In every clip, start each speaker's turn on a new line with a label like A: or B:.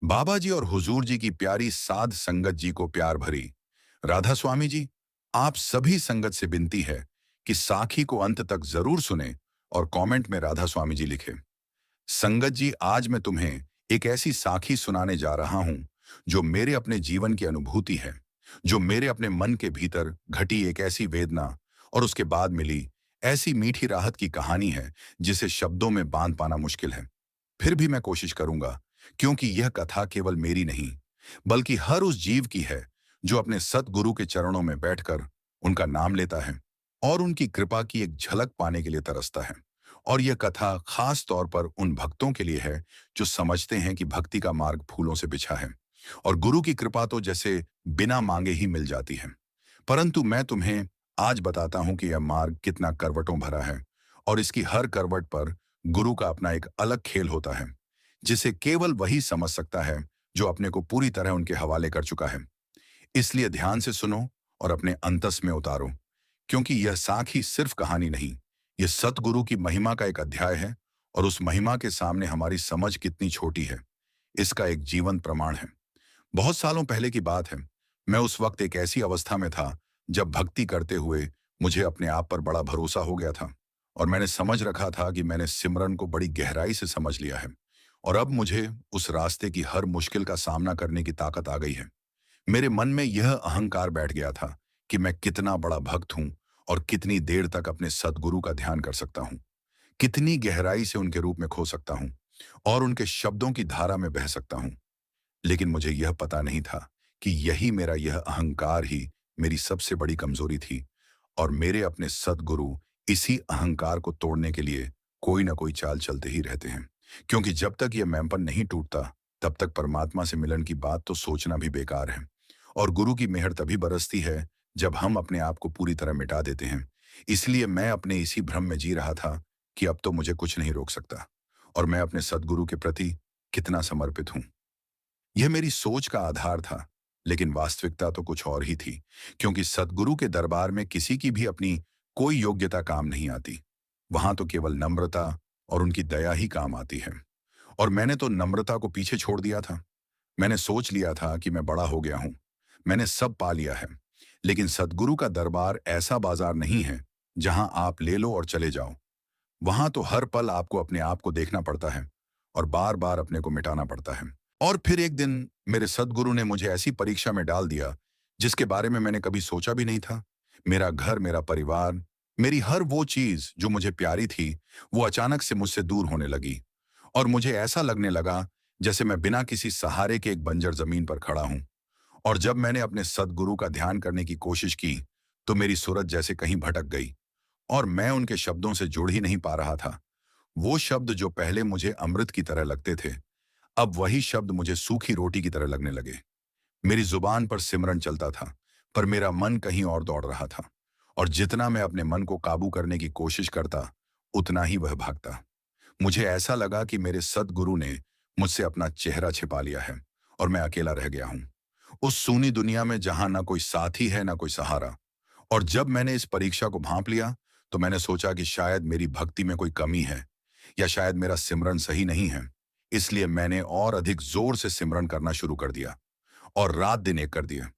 A: बाबा जी और हुजूर जी की प्यारी साध संगत जी को प्यार भरी राधा स्वामी जी। आप सभी संगत से विनती है कि साखी को अंत तक जरूर सुने और कमेंट में राधा स्वामी जी लिखे। संगत जी, आज मैं तुम्हें एक ऐसी साखी सुनाने जा रहा हूं जो मेरे अपने जीवन की अनुभूति है, जो मेरे अपने मन के भीतर घटी एक ऐसी वेदना और उसके बाद मिली ऐसी मीठी राहत की कहानी है जिसे शब्दों में बांध पाना मुश्किल है। फिर भी मैं कोशिश करूंगा, क्योंकि यह कथा केवल मेरी नहीं बल्कि हर उस जीव की है जो अपने सतगुरु के चरणों में बैठकर उनका नाम लेता है और उनकी कृपा की एक झलक पाने के लिए तरसता है। और यह कथा खास तौर पर उन भक्तों के लिए है जो समझते हैं कि भक्ति का मार्ग फूलों से बिछा है और गुरु की कृपा तो जैसे बिना मांगे ही मिल जाती है। परंतु मैं तुम्हें आज बताता हूं कि यह मार्ग कितना करवटों भरा है और इसकी हर करवट पर गुरु का अपना एक अलग खेल होता है जिसे केवल वही समझ सकता है जो अपने को पूरी तरह उनके हवाले कर चुका है। इसलिए ध्यान से सुनो और अपने अंतस में उतारो, क्योंकि यह साखी सिर्फ कहानी नहीं, यह सतगुरु की महिमा का एक अध्याय है और उस महिमा के सामने हमारी समझ कितनी छोटी है इसका एक जीवंत प्रमाण है। बहुत सालों पहले की बात है। मैं उस वक्त एक ऐसी अवस्था में था जब भक्ति करते हुए मुझे अपने आप पर बड़ा भरोसा हो गया था और मैंने समझ रखा था कि मैंने सिमरन को बड़ी गहराई से समझ लिया है और अब मुझे उस रास्ते की हर मुश्किल का सामना करने की ताकत आ गई है। मेरे मन में यह अहंकार बैठ गया था कि मैं कितना बड़ा भक्त हूं और कितनी देर तक अपने सदगुरु का ध्यान कर सकता हूं, कितनी गहराई से उनके रूप में खो सकता हूं और उनके शब्दों की धारा में बह सकता हूं। लेकिन मुझे यह पता नहीं था कि यही मेरा यह अहंकार ही मेरी सबसे बड़ी कमजोरी थी और मेरे अपने सद्गुरु इसी अहंकार को तोड़ने के लिए कोई ना कोई चाल चलते ही रहते हैं, क्योंकि जब तक यह मैंपन नहीं टूटता तब तक परमात्मा से मिलन की बात तो सोचना भी बेकार है। और गुरु की मेहर तभी बरसती है जब हम अपने आप को पूरी तरह मिटा देते हैं। इसलिए मैं अपने इसी भ्रम में जी रहा था कि अब तो मुझे कुछ नहीं रोक सकता और मैं अपने सद्गुरु के प्रति कितना समर्पित हूं। यह मेरी सोच का आधार था, लेकिन वास्तविकता तो कुछ और ही थी, क्योंकि सद्गुरु के दरबार में किसी की भी अपनी कोई योग्यता काम नहीं आती। वहां तो केवल नम्रता और उनकी दया ही काम आती है। और मैंने तो नम्रता को पीछे छोड़ दिया था। मैंने सोच लिया था कि मैं बड़ा हो गया हूं, मैंने सब पा लिया है। लेकिन सद्गुरु का दरबार ऐसा बाजार नहीं है जहां आप ले लो और चले जाओ। वहां तो हर पल आपको अपने आप को देखना पड़ता है और बार बार अपने को मिटाना पड़ता है। और फिर एक दिन मेरे सद्गुरु ने मुझे ऐसी परीक्षा में डाल दिया जिसके बारे में मैंने कभी सोचा भी नहीं था। मेरा घर, मेरा परिवार, मेरी हर वो चीज जो मुझे प्यारी थी, वो अचानक से मुझसे दूर होने लगी और मुझे ऐसा लगने लगा जैसे मैं बिना किसी सहारे के एक बंजर जमीन पर खड़ा हूं। और जब मैंने अपने सद्गुरु का ध्यान करने की कोशिश की तो मेरी सूरत जैसे कहीं भटक गई और मैं उनके शब्दों से जुड़ ही नहीं पा रहा था। वो शब्द जो पहले मुझे अमृत की तरह लगते थे, अब वही शब्द मुझे सूखी रोटी की तरह लगने लगे। मेरी जुबान पर सिमरन चलता था, पर मेरा मन कहीं और दौड़ रहा था और जितना मैं अपने मन को काबू करने की कोशिश करता, उतना ही वह भागता। मुझे ऐसा लगा कि मेरे सद्गुरु ने मुझसे अपना चेहरा छिपा लिया है और मैं अकेला रह गया हूं उस सूनी दुनिया में जहां ना कोई साथी है ना कोई सहारा। और जब मैंने इस परीक्षा को भांप लिया तो मैंने सोचा कि शायद मेरी भक्ति में कोई कमी है या शायद मेरा सिमरन सही नहीं है। इसलिए मैंने और अधिक जोर से सिमरन करना शुरू कर दिया और रात दिन एक कर दिया।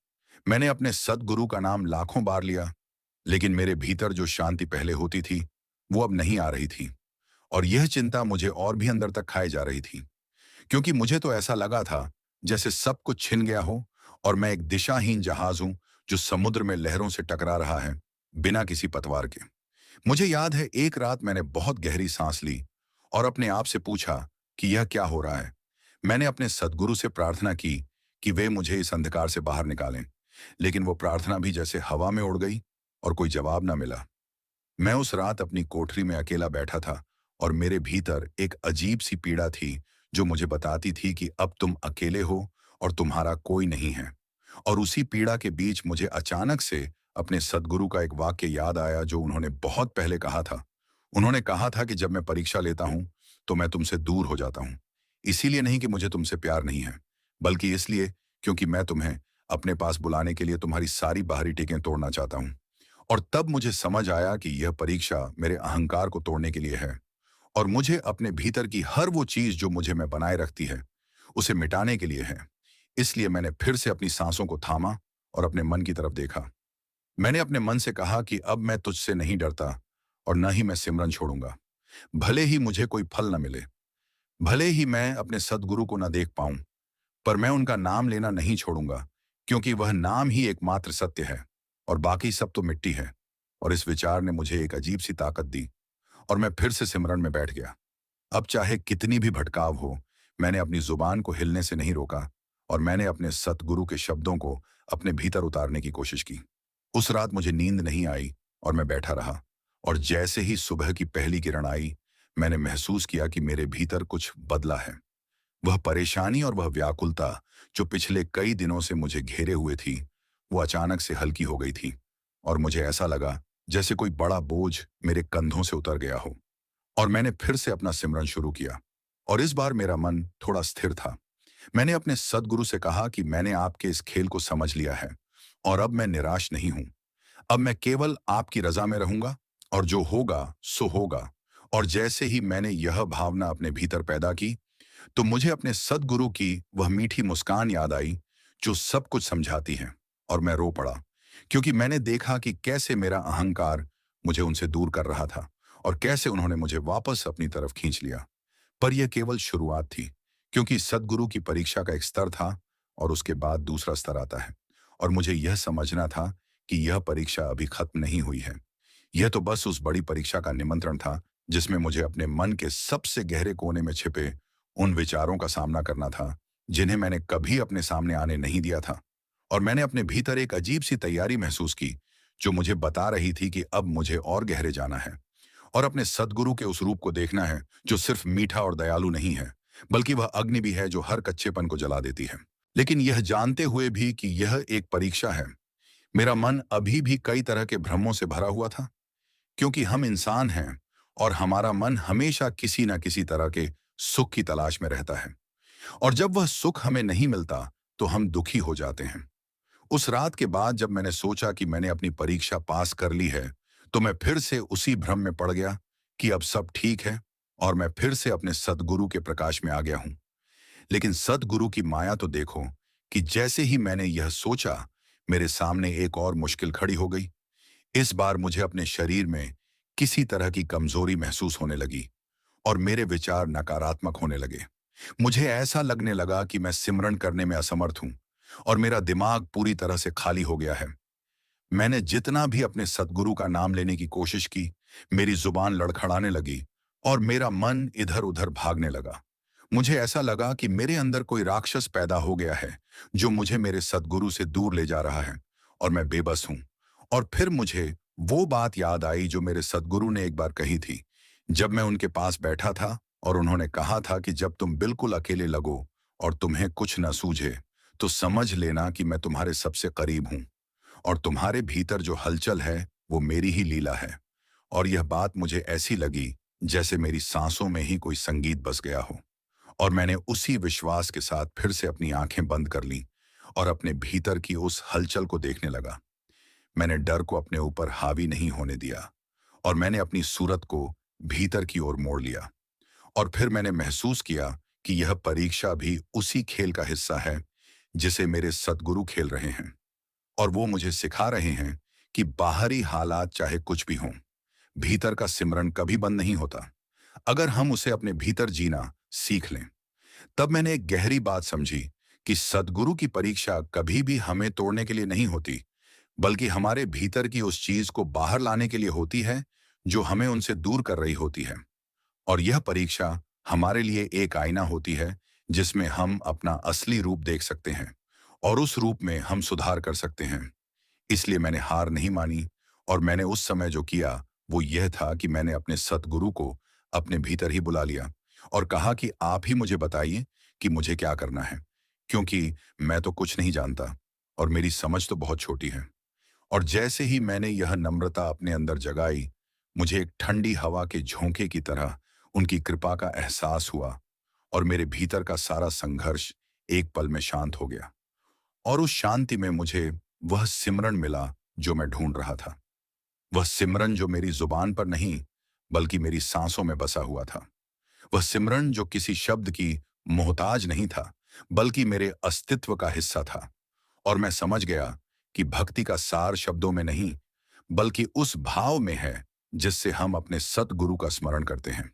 A: मैंने अपने सद्गुरु का नाम लाखों बार लिया, लेकिन मेरे भीतर जो शांति पहले होती थी वो अब नहीं आ रही थी और यह चिंता मुझे और भी अंदर तक खाए जा रही थी, क्योंकि मुझे तो ऐसा लगा था जैसे सब कुछ छिन गया हो और मैं एक दिशाहीन जहाज हूं जो समुद्र में लहरों से टकरा रहा है बिना किसी पतवार के। मुझे याद है एक रात मैंने बहुत गहरी सांस ली और अपने आप से पूछा कि यह क्या हो रहा है। मैंने अपने सद्गुरु से प्रार्थना की कि वे मुझे इस अंधकार से बाहर निकालें, लेकिन वो प्रार्थना भी जैसे हवा में उड़ गई और कोई जवाब ना मिला। मैं उस रात अपनी कोठरी में अकेला बैठा था और मेरे भीतर एक अजीब सी पीड़ा थी जो मुझे बताती थी कि अब तुम अकेले हो और तुम्हारा कोई नहीं है। और उसी पीड़ा के बीच मुझे अचानक से अपने सद्गुरु का एक वाक्य याद आया जो उन्होंने बहुत पहले कहा था। उन्होंने कहा था कि जब मैं परीक्षा लेता हूं तो मैं तुमसे दूर हो जाता हूं। इसीलिए नहीं कि मुझे तुमसे प्यार नहीं है, बल्कि इसलिए क्योंकि मैं तुम्हें अपने पास बुलाने के लिए तुम्हारी सारी बाहरी टिकें तोड़ना चाहता हूं। और तब मुझे समझ आया कि यह परीक्षा मेरे अहंकार को तोड़ने के लिए है और मुझे अपने भीतर की हर वो चीज जो मुझे में बनाए रखती है उसे मिटाने के लिए है। इसलिए मैंने फिर से अपनी सांसों को थामा और अपने मन की तरफ देखा। मैंने अपने मन से कहा कि अब मैं तुझसे नहीं डरता और न ही मैं सिमरन छोड़ूंगा। भले ही मुझे कोई फल न मिले, भले ही मैं अपने सद्गुरु को न देख पाऊं, पर मैं उनका नाम लेना नहीं छोड़ूंगा, क्योंकि वह नाम ही एकमात्र सत्य है और बाकी सब तो मिट्टी है। और इस विचार ने मुझे एक अजीब सी ताकत दी और मैं फिर से सिमरन में बैठ गया। अब चाहे कितनी भी भटकाव हो, मैंने अपनी जुबान को हिलने से नहीं रोका और मैंने अपने सतगुरु के शब्दों को अपने भीतर उतारने की कोशिश की। उस रात मुझे नींद नहीं आई और मैं बैठा रहा, और जैसे ही सुबह की पहली किरण आई, मैंने महसूस किया कि मेरे भीतर कुछ बदला है। वह परेशानी और वह व्याकुलता जो पिछले कई दिनों से मुझे घेरे हुए थी, वो अचानक से हल्की हो गई थी और मुझे ऐसा लगा जैसे कोई बड़ा बोझ मेरे कंधों से उतर गया हो। और मैंने फिर से अपना सिमरन शुरू किया और इस बार मेरा मन थोड़ा स्थिर था। मैंने अपने सद्गुरु से कहा कि मैंने आपके इस खेल को समझ लिया है और अब मैं निराश नहीं हूं। अब मैं केवल आपकी रजा में रहूंगा और जो होगा सो होगा। और जैसे ही मैंने यह भावना अपने भीतर पैदा की, तो मुझे अपने सद्गुरु की वह मीठी मुस्कान याद आई जो सब कुछ समझाती है, और मैं रो पड़ा, क्योंकि मैंने देखा कि कैसे मेरा अहंकार मुझे उनसे दूर कर रहा था और कैसे उन्होंने मुझे वापस अपनी तरफ खींच लिया। पर यह केवल शुरुआत थी, क्योंकि सद्गुरु की परीक्षा का एक स्तर था और उसके बाद दूसरा स्तर आता है। और मुझे यह समझना था कि यह परीक्षा अभी खत्म नहीं हुई है। यह तो बस उस बड़ी परीक्षा का निमंत्रण था जिसमें मुझे अपने मन के सबसे गहरे कोने में छिपे उन विचारों का सामना करना था जिन्हें मैंने कभी अपने सामने आने नहीं दिया था। और मैंने अपने भीतर एक अजीब सी तैयारी महसूस की जो मुझे बता रही थी कि अब मुझे और गहरे जाना है और अपने सद्गुरु के उस रूप को देखना है जो सिर्फ मीठा और दयालु नहीं है, बल्कि वह अग्नि भी है जो हर कच्चेपन को जला देती है। लेकिन यह जानते हुए भी कि यह एक परीक्षा है, मेरा मन अभी भी कई तरह के भ्रमों से भरा हुआ था, क्योंकि हम इंसान हैं और हमारा मन हमेशा किसी न किसी तरह के सुख की तलाश में रहता है। और जब वह सुख हमें नहीं मिलता तो हम दुखी हो जाते हैं। उस रात के बाद जब मैंने सोचा कि मैंने अपनी परीक्षा पास कर ली है, तो मैं फिर से उसी भ्रम में पड़ गया कि अब सब ठीक है और मैं फिर से अपने सद्गुरु के प्रकाश में आ गया हूं। लेकिन सद्गुरु की माया तो देखो कि जैसे ही मैंने यह सोचा, मेरे सामने एक और मुश्किल खड़ी हो गई। इस बार मुझे अपने शरीर में किसी तरह की कमजोरी महसूस होने लगी और मेरे विचार नकारात्मक होने लगे। मुझे ऐसा लगने लगा कि मैं सिमरन करने में असमर्थ हूं और मेरा दिमाग पूरी तरह से खाली हो गया है। मैंने जितना भी अपने सद्गुरु का नाम लेने की कोशिश की, मेरी जुबान लड़खड़ाने लगी और मेरा मन इधर उधर भागने लगा। मुझे ऐसा लगा कि मेरे अंदर कोई राक्षस पैदा हो गया है जो मुझे मेरे सद्गुरु से दूर ले जा रहा है और मैं बेबस हूं। और फिर मुझे वो बात याद आई जो मेरे सद्गुरु ने एक बार कही थी, जब मैं उनके पास बैठा था और उन्होंने कहा था कि जब तुम बिल्कुल अकेले लगो और तुम्हें कुछ न सूझे, तो समझ लेना कि मैं तुम्हारे सबसे करीब हूं और तुम्हारे भीतर जो हलचल है वो मेरी ही लीला है। और यह बात मुझे ऐसी लगी जैसे मेरी सांसों में ही कोई संगीत बस गया हो। और मैंने उसी विश्वास के साथ फिर से अपनी आंखें बंद कर लीं और अपने भीतर की उस हलचल को देखने लगा। मैंने डर को अपने ऊपर हावी नहीं होने दिया और मैंने अपनी सूरत को भीतर की ओर मोड़ लिया। और फिर मैंने महसूस किया कि यह परीक्षा भी उसी खेल का हिस्सा है जिसे मेरे सद्गुरु खेल रहे हैं। और वो मुझे सिखा रहे हैं कि बाहरी हालात चाहे कुछ भी हों, भीतर का सिमरन कभी बंद नहीं होता, अगर हम उसे अपने भीतर जीना सीख लें। तब मैंने एक गहरी बात समझी कि सद्गुरु की परीक्षा कभी भी हमें तोड़ने के लिए नहीं होती, बल्कि हमारे भीतर की उस चीज को बाहर लाने के लिए होती है जो हमें उनसे दूर कर रही होती है। और यह परीक्षा हमारे लिए एक आईना होती है जिसमें हम अपना असली रूप देख सकते हैं और उस रूप में हम सुधार कर सकते हैं। इसलिए मैंने हार नहीं मानी और मैंने उस समय जो किया वो यह था कि मैंने अपने सतगुरु को अपने भीतर ही बुला लिया और कहा कि आप ही मुझे बताइए कि मुझे क्या करना है, क्योंकि मैं तो कुछ नहीं जानता और मेरी समझ तो बहुत छोटी है। और जैसे ही मैंने यह नम्रता अपने अंदर जगाई, मुझे एक ठंडी हवा के झोंके की तरह उनकी कृपा का एहसास हुआ और मेरे भीतर का सारा संघर्ष एक पल में शांत हो गया। और उस शांति में मुझे वह सिमरन मिला जो मैं ढूंढ रहा था। वह सिमरन जो मेरी जुबान पर नहीं, बल्कि मेरी सांसों में बसा हुआ था। वह सिमरन जो किसी शब्द की मोहताज नहीं था, बल्कि मेरे अस्तित्व का हिस्सा था। और मैं समझ गया कि भक्ति का सार शब्दों में नहीं, बल्कि उस भाव में है जिससे हम अपने सतगुरु का स्मरण करते हैं।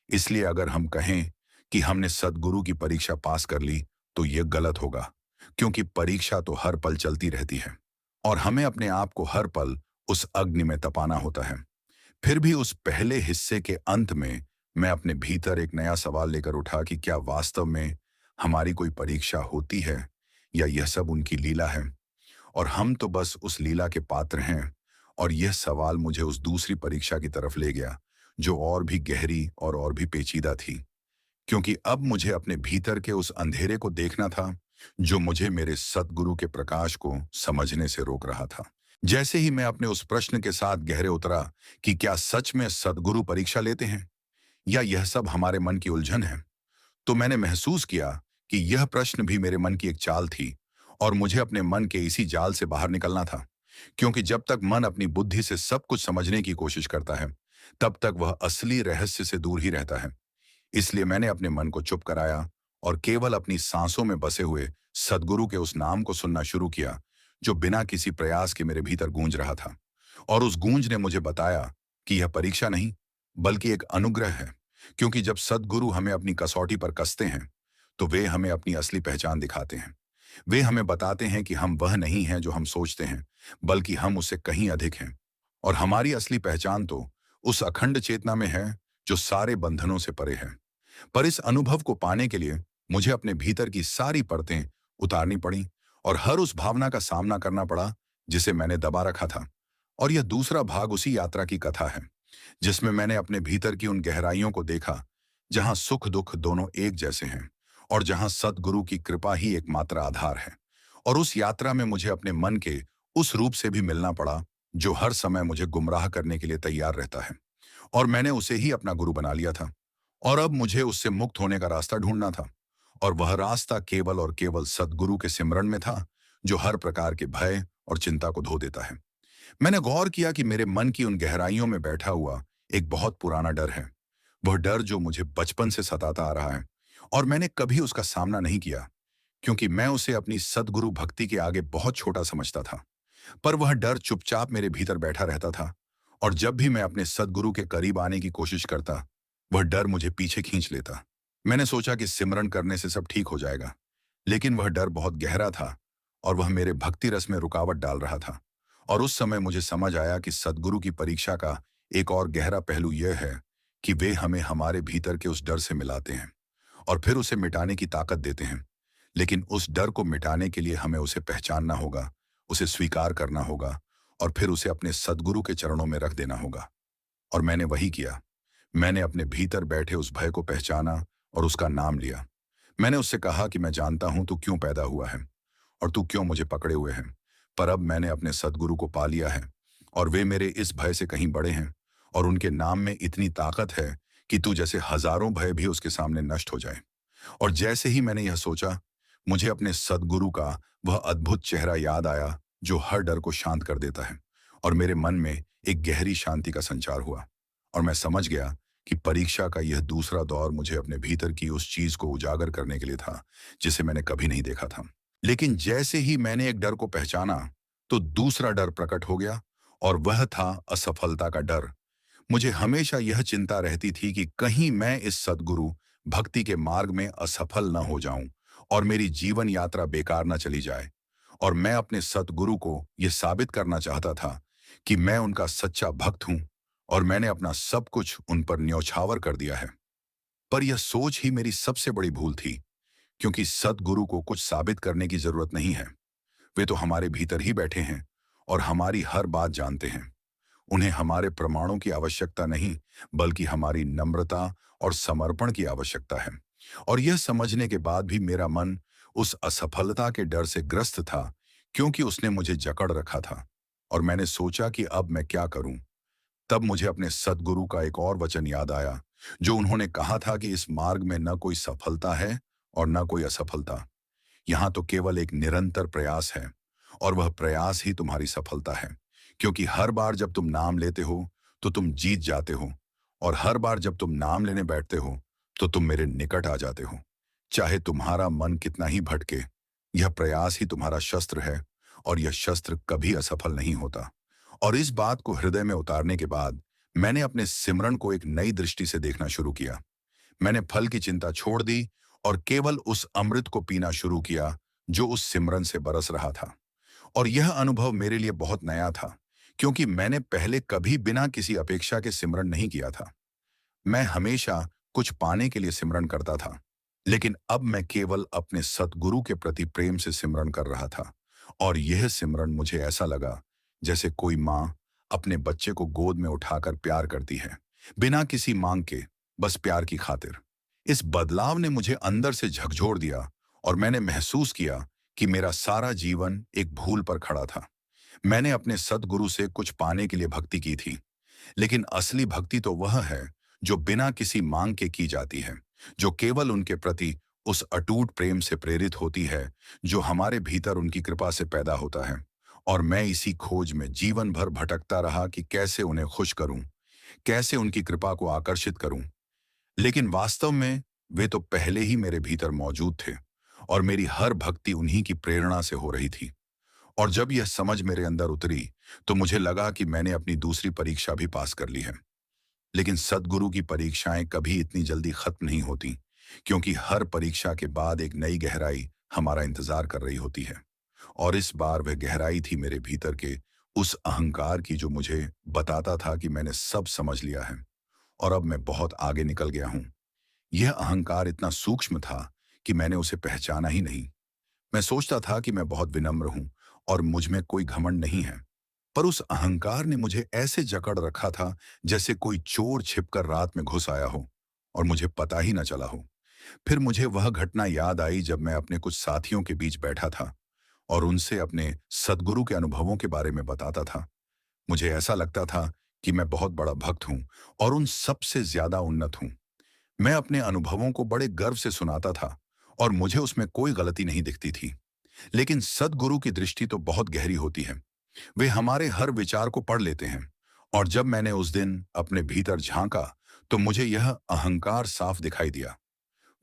A: इसलिए अगर हम कहें कि हमने सतगुरु की परीक्षा पास कर ली, तो यह गलत होगा, क्योंकि परीक्षा तो हर पल चलती रहती है और हमें अपने आप को हर पल उस अग्नि में तपाना होता है। फिर भी उस पहले हिस्से के अंत में मैं अपने भीतर एक नया सवाल लेकर उठा कि क्या वास्तव में हमारी कोई परीक्षा होती है, या यह सब उनकी लीला है और हम तो बस उस लीला के पात्र हैं। और यह सवाल मुझे उस दूसरी परीक्षा की तरफ ले गया, जो और भी गहरी और भी पेचीदा थी, क्योंकि अब मुझे अपने भीतर के उस अंधेरे को देखना था जो मुझे मेरे सतगुरु के प्रकाश को समझने से रोक रहा था। जैसे ही मैं अपने उस प्रश्न के साथ गहरे उतरा कि क्या सच में सतगुरु परीक्षा लेते हैं, या यह सब हमारे मन की उलझन है, तो मैंने महसूस किया कि यह प्रश्न भी मेरे मन की एक चाल थी और मुझे अपने मन के इसी जाल से बाहर निकलना था। क्योंकि जब तक मन अपनी बुद्धि से सब कुछ समझने की कोशिश करता है, तब तक वह असली रहस्य से दूर ही रहता है। इसलिए मैंने अपने मन को चुप कराया और केवल अपनी सांसों में बसे हुए सद्गुरु के उस नाम को सुनना शुरू किया, जो बिना किसी प्रयास के मेरे भीतर गूंज रहा था। और उस गूंज ने मुझे बताया कि यह परीक्षा नहीं, बल्कि एक अनुग्रह है। क्योंकि जब सद्गुरु हमें अपनी कसौटी पर कसते हैं, तो वे हमें अपनी असली पहचान दिखाते हैं। वे हमें बताते हैं कि हम वह नहीं हैं जो हम सोचते हैं, बल्कि हम उससे कहीं अधिक हैं। और हमारी असली पहचान तो उस अखंड चेतना में है, जो सारे बंधनों से परे है। पर इस अनुभव को पाने के लिए मुझे अपने भीतर की सारी परतें उतारनी पड़ी और हर उस भावना का सामना करना पड़ा जिसे मैंने दबा रखा था। और यह दूसरा भाग उसी यात्रा की कथा है, जिसमें मैंने अपने भीतर की उन गहराइयों को देखा, जहां सुख दुख दोनों एक जैसे हैं और जहां सतगुरु की कृपा ही एकमात्र आधार है। और उस यात्रा में मुझे अपने मन के उस रूप से भी मिलना पड़ा, जो हर समय मुझे गुमराह करने के लिए तैयार रहता है। और मैंने उसे ही अपना गुरु बना लिया था। और अब मुझे उससे मुक्त होने का रास्ता ढूंढना था। और वह रास्ता केवल और केवल सद्गुरु के सिमरन में था, जो हर प्रकार के भय और चिंता को धो देता है। मैंने गौर किया कि मेरे मन की उन गहराइयों में बैठा हुआ एक बहुत पुराना डर है। वह डर जो मुझे बचपन से सताता आ रहा है, और मैंने कभी उसका सामना नहीं किया, क्योंकि मैं उसे अपनी सद्गुरु भक्ति के आगे बहुत छोटा समझता था। पर वह डर चुपचाप मेरे भीतर बैठा रहता था, और जब भी मैं अपने सद्गुरु के करीब आने की कोशिश करता, वह डर मुझे पीछे खींच लेता। मैंने सोचा कि सिमरन करने से सब ठीक हो जाएगा, लेकिन वह डर बहुत गहरा था और वह मेरे भक्ति रस में रुकावट डाल रहा था। और उस समय मुझे समझ आया कि सद्गुरु की परीक्षा का एक और गहरा पहलू यह है कि वे हमें हमारे भीतर के उस डर से मिलाते हैं और फिर उसे मिटाने की ताकत देते हैं। लेकिन उस डर को मिटाने के लिए हमें उसे पहचानना होगा, उसे स्वीकार करना होगा और फिर उसे अपने सद्गुरु के चरणों में रख देना होगा। और मैंने वही किया। मैंने अपने भीतर बैठे उस भय को पहचाना और उसका नाम लिया। मैंने उससे कहा कि मैं जानता हूं तू क्यों पैदा हुआ है और तू क्यों मुझे पकड़े हुए है। पर अब मैंने अपने सद्गुरु को पा लिया है और वे मेरे इस भय से कहीं बड़े हैं, और उनके नाम में इतनी ताकत है कि तू जैसे हजारों भय भी उसके सामने नष्ट हो जाए। और जैसे ही मैंने यह सोचा, मुझे अपने सद्गुरु का वह अद्भुत चेहरा याद आया, जो हर डर को शांत कर देता है। और मेरे मन में एक गहरी शांति का संचार हुआ और मैं समझ गया कि परीक्षा का यह दूसरा दौर मुझे अपने भीतर की उस चीज को उजागर करने के लिए था, जिसे मैंने कभी नहीं देखा था। लेकिन जैसे ही मैंने एक डर को पहचाना, तो दूसरा डर प्रकट हो गया, और वह था असफलता का डर। मुझे हमेशा यह चिंता रहती थी कि कहीं मैं इस सद्गुरु भक्ति के मार्ग में असफल न हो जाऊं और मेरी जीवन यात्रा बेकार न चली जाए। और मैं अपने सद्गुरु को यह साबित करना चाहता था कि मैं उनका सच्चा भक्त हूं और मैंने अपना सब कुछ उन पर न्यौछावर कर दिया है। पर यह सोच ही मेरी सबसे बड़ी भूल थी, क्योंकि सद्गुरु को कुछ साबित करने की जरूरत नहीं है। वे तो हमारे भीतर ही बैठे हैं और हमारी हर बात जानते हैं। उन्हें हमारे प्रमाणों की आवश्यकता नहीं, बल्कि हमारी नम्रता और समर्पण की आवश्यकता है। और यह समझने के बाद भी मेरा मन उस असफलता के डर से ग्रस्त था, क्योंकि उसने मुझे जकड़ रखा था। और मैंने सोचा कि अब मैं क्या करूं। तब मुझे अपने सद्गुरु का एक और वचन याद आया, जो उन्होंने कहा था कि इस मार्ग में न कोई सफलता है और न कोई असफलता। यहाँ तो केवल एक निरंतर प्रयास है, और वह प्रयास ही तुम्हारी सफलता है। क्योंकि हर बार जब तुम नाम लेते हो, तो तुम जीत जाते हो, और हर बार जब तुम नाम लेने बैठते हो, तो तुम मेरे निकट आ जाते हो। चाहे तुम्हारा मन कितना ही भटके, यह प्रयास ही तुम्हारा शस्त्र है और यह शस्त्र कभी असफल नहीं होता। और इस बात को हृदय में उतारने के बाद मैंने अपने सिमरन को एक नई दृष्टि से देखना शुरू किया। मैंने फल की चिंता छोड़ दी और केवल उस अमृत को पीना शुरू किया जो उस सिमरन से बरस रहा था। और यह अनुभव मेरे लिए बहुत नया था, क्योंकि मैंने पहले कभी बिना किसी अपेक्षा के सिमरन नहीं किया था। मैं हमेशा कुछ पाने के लिए सिमरन करता था, लेकिन अब मैं केवल अपने सतगुरु के प्रति प्रेम से सिमरन कर रहा था। और यह सिमरन मुझे ऐसा लगा जैसे कोई माँ अपने बच्चे को गोद में उठाकर प्यार करती है, बिना किसी मांग के, बस प्यार की खातिर। इस बदलाव ने मुझे अंदर से झकझोर दिया और मैंने महसूस किया कि मेरा सारा जीवन एक भूल पर खड़ा था। मैंने अपने सतगुरु से कुछ पाने के लिए भक्ति की थी, लेकिन असली भक्ति तो वह है जो बिना किसी मांग के की जाती है, जो केवल उनके प्रति उस अटूट प्रेम से प्रेरित होती है जो हमारे भीतर उनकी कृपा से पैदा होता है। और मैं इसी खोज में जीवन भर भटकता रहा कि कैसे उन्हें खुश करूं, कैसे उनकी कृपा को आकर्षित करूं। लेकिन वास्तव में वे तो पहले ही मेरे भीतर मौजूद थे और मेरी हर भक्ति उन्हीं की प्रेरणा से हो रही थी। और जब यह समझ मेरे अंदर उतरी तो मुझे लगा कि मैंने अपनी दूसरी परीक्षा भी पास कर ली है। लेकिन सद्गुरु की परीक्षाएं कभी इतनी जल्दी खत्म नहीं होती, क्योंकि हर परीक्षा के बाद एक नई गहराई हमारा इंतजार कर रही होती है। और इस बार वह गहराई थी मेरे भीतर के उस अहंकार की जो मुझे बताता था कि मैंने सब समझ लिया है और अब मैं बहुत आगे निकल गया हूं। यह अहंकार इतना सूक्ष्म था कि मैंने उसे पहचाना ही नहीं। मैं सोचता था कि मैं बहुत विनम्र हूं और मुझ में कोई घमंड नहीं है, पर उस अहंकार ने मुझे ऐसे जकड़ रखा था जैसे कोई चोर छिपकर रात में घुस आया हो और मुझे पता ही न चला हो। फिर मुझे वह घटना याद आई जब मैं अपने कुछ साथियों के बीच बैठा था और उनसे अपने सद्गुरु के अनुभवों के बारे में बताता था। मुझे ऐसा लगता था कि मैं बहुत बड़ा भक्त हूं और उन सबसे ज्यादा उन्नत हूं। मैं अपने अनुभवों को बड़े गर्व से सुनाता था और मुझे उसमें कोई गलती नहीं दिखती थी। लेकिन सद्गुरु की दृष्टि तो बहुत गहरी होती है। वे हमारे हर विचार को पढ़ लेते हैं। और जब मैंने उस दिन अपने भीतर झांका तो मुझे यह अहंकार साफ दिखाई दिया।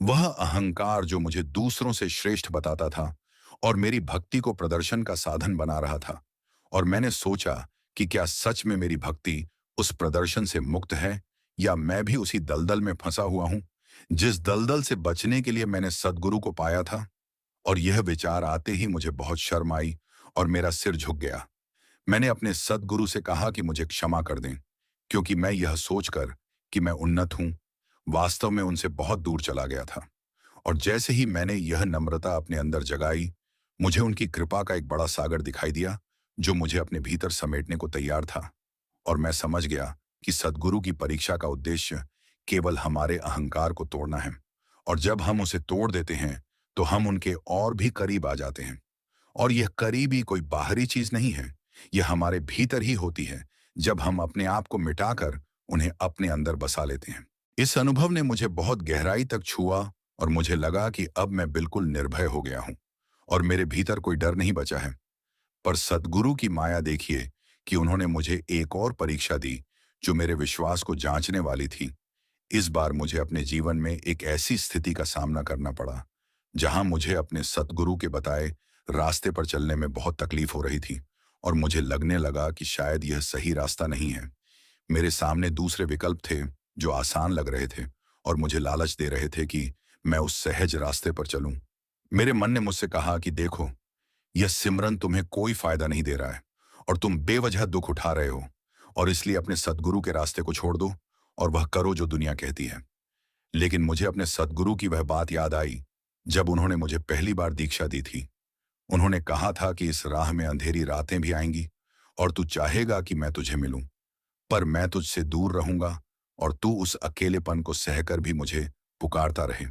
A: वह अहंकार जो मुझे दूसरों से श्रेष्ठ बताता था और मेरी भक्ति को प्रदर्शन का साधन बना रहा था। और मैंने सोचा कि क्या सच में मेरी भक्ति उस प्रदर्शन से मुक्त है, या मैं भी उसी दलदल में फंसा हुआ हूं जिस दलदल से बचने के लिए मैंने सद्गुरु को पाया था। और यह विचार आते ही मुझे बहुत शर्म आई और मेरा सिर झुक गया। मैंने अपने सद्गुरु से कहा कि मुझे क्षमा कर दें, क्योंकि मैं यह सोचकर कि मैं उन्नत हूं, वास्तव में उनसे बहुत दूर चला गया था। और जैसे ही मैंने यह नम्रता अपने अंदर जगाई, मुझे उनकी कृपा का एक बड़ा सागर दिखाई दिया जो मुझे अपने भीतर समेटने को तैयार था। और मैं समझ गया कि सद्गुरु की परीक्षा का उद्देश्य केवल हमारे अहंकार को तोड़ना है। और जब हम उसे तोड़ देते हैं तो हम उनके और भी करीब आ जाते हैं। और यह करीबी कोई बाहरी चीज नहीं है, यह हमारे भीतर ही होती है जब हम अपने आप को मिटाकर उन्हें अपने अंदर बसा लेते हैं। इस अनुभव ने मुझे बहुत गहराई तक छुआ और मुझे लगा कि अब मैं बिल्कुल निर्भय हो गया हूं और मेरे भीतर कोई डर नहीं बचा है। पर सद्गुरु की माया देखिए कि उन्होंने मुझे एक और परीक्षा दी जो मेरे विश्वास को जांचने वाली थी। इस बार मुझे अपने जीवन में एक ऐसी स्थिति का सामना करना पड़ा जहां मुझे अपने सद्गुरु के बताए रास्ते पर चलने में बहुत तकलीफ हो रही थी और मुझे लगने लगा कि शायद यह सही रास्ता नहीं है। मेरे सामने दूसरे विकल्प थे जो आसान लग रहे थे और मुझे लालच दे रहे थे कि मैं उस सहज रास्ते पर चलूं। मेरे मन ने मुझसे कहा कि देखो, यह सिमरन तुम्हें कोई फायदा नहीं दे रहा है और तुम बेवजह दुख उठा रहे हो, और इसलिए अपने सद्गुरु के रास्ते को छोड़ दो और वह करो जो दुनिया कहती है। लेकिन मुझे अपने सद्गुरु की वह बात याद आई जब उन्होंने मुझे पहली बार दीक्षा दी थी। उन्होंने कहा था कि इस राह में अंधेरी रातें भी आएंगी और तू चाहेगा कि मैं तुझे मिलूं, पर मैं तुझसे दूर रहूंगा और तू उस अकेलेपन को सहकर भी मुझे पुकारता रहे।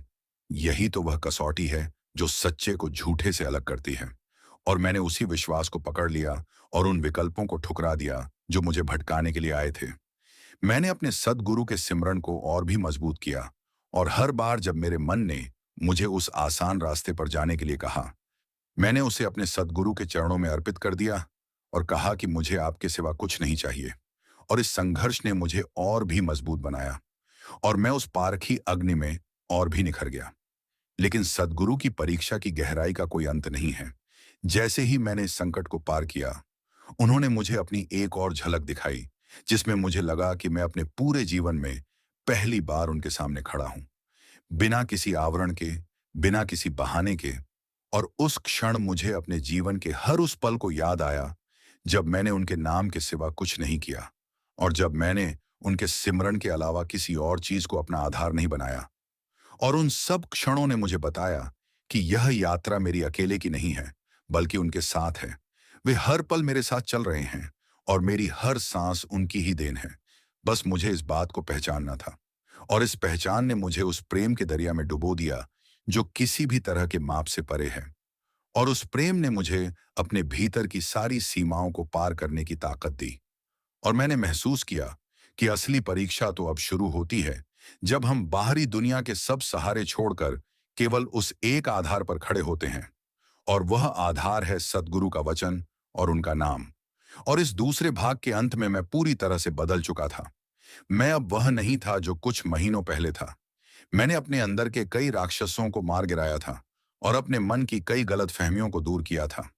A: यही तो वह कसौटी है जो सच्चे को झूठे से अलग करती है। और मैंने उसी विश्वास को पकड़ लिया और उन विकल्पों को ठुकरा दिया जो मुझे भटकाने के लिए आए थे। मैंने अपने सद्गुरु के सिमरन को और भी मजबूत किया और हर बार जब मेरे मन ने मुझे उस आसान रास्ते पर जाने के लिए कहा, मैंने उसे अपने सद्गुरु के चरणों में अर्पित कर दिया और कहा कि मुझे आपके सिवा कुछ नहीं चाहिए। और इस संघर्ष ने मुझे और भी मजबूत बनाया और मैं उस पारखी अग्नि में और भी निखर गया। लेकिन सद्गुरु की परीक्षा की गहराई का कोई अंत नहीं है। जैसे ही मैंने इस संकट को पार किया, उन्होंने मुझे अपनी एक और झलक दिखाई, जिसमें मुझे लगा कि मैं अपने पूरे जीवन में पहली बार उनके सामने खड़ा हूं, बिना किसी आवरण के, बिना किसी बहाने के। और उस क्षण मुझे अपने जीवन के हर उस पल को याद आया जब मैंने उनके नाम के सिवा कुछ नहीं किया, और जब मैंने उनके सिमरन के अलावा किसी और चीज को अपना आधार नहीं बनाया। और उन सब क्षणों ने मुझे बताया कि यह यात्रा मेरी अकेले की नहीं है, बल्कि उनके साथ है। वे हर पल मेरे साथ चल रहे हैं, और मेरी हर सांस उनकी ही देन है। बस मुझे इस बात को पहचानना था, और इस पहचान ने मुझे उस प्रेम के दरिया में डुबो दिया जो किसी भी तरह के माप से परे है। और उस प्रेम ने मुझे अपने भीतर की सारी सीमाओं को पार करने की ताकत दी। और मैंने महसूस किया कि असली परीक्षा तो अब शुरू होती है, जब हम बाहरी दुनिया के सब सहारे छोड़कर केवल उस एक आधार पर खड़े होते हैं, और वह आधार है सद्गुरु का वचन और उनका नाम। और इस दूसरे भाग के अंत में मैं पूरी तरह से बदल चुका था। मैं अब वह नहीं था जो कुछ महीनों पहले था। मैंने अपने अंदर के कई राक्षसों को मार गिराया था, और अपने मन की कई गलतफहमियों को दूर किया था।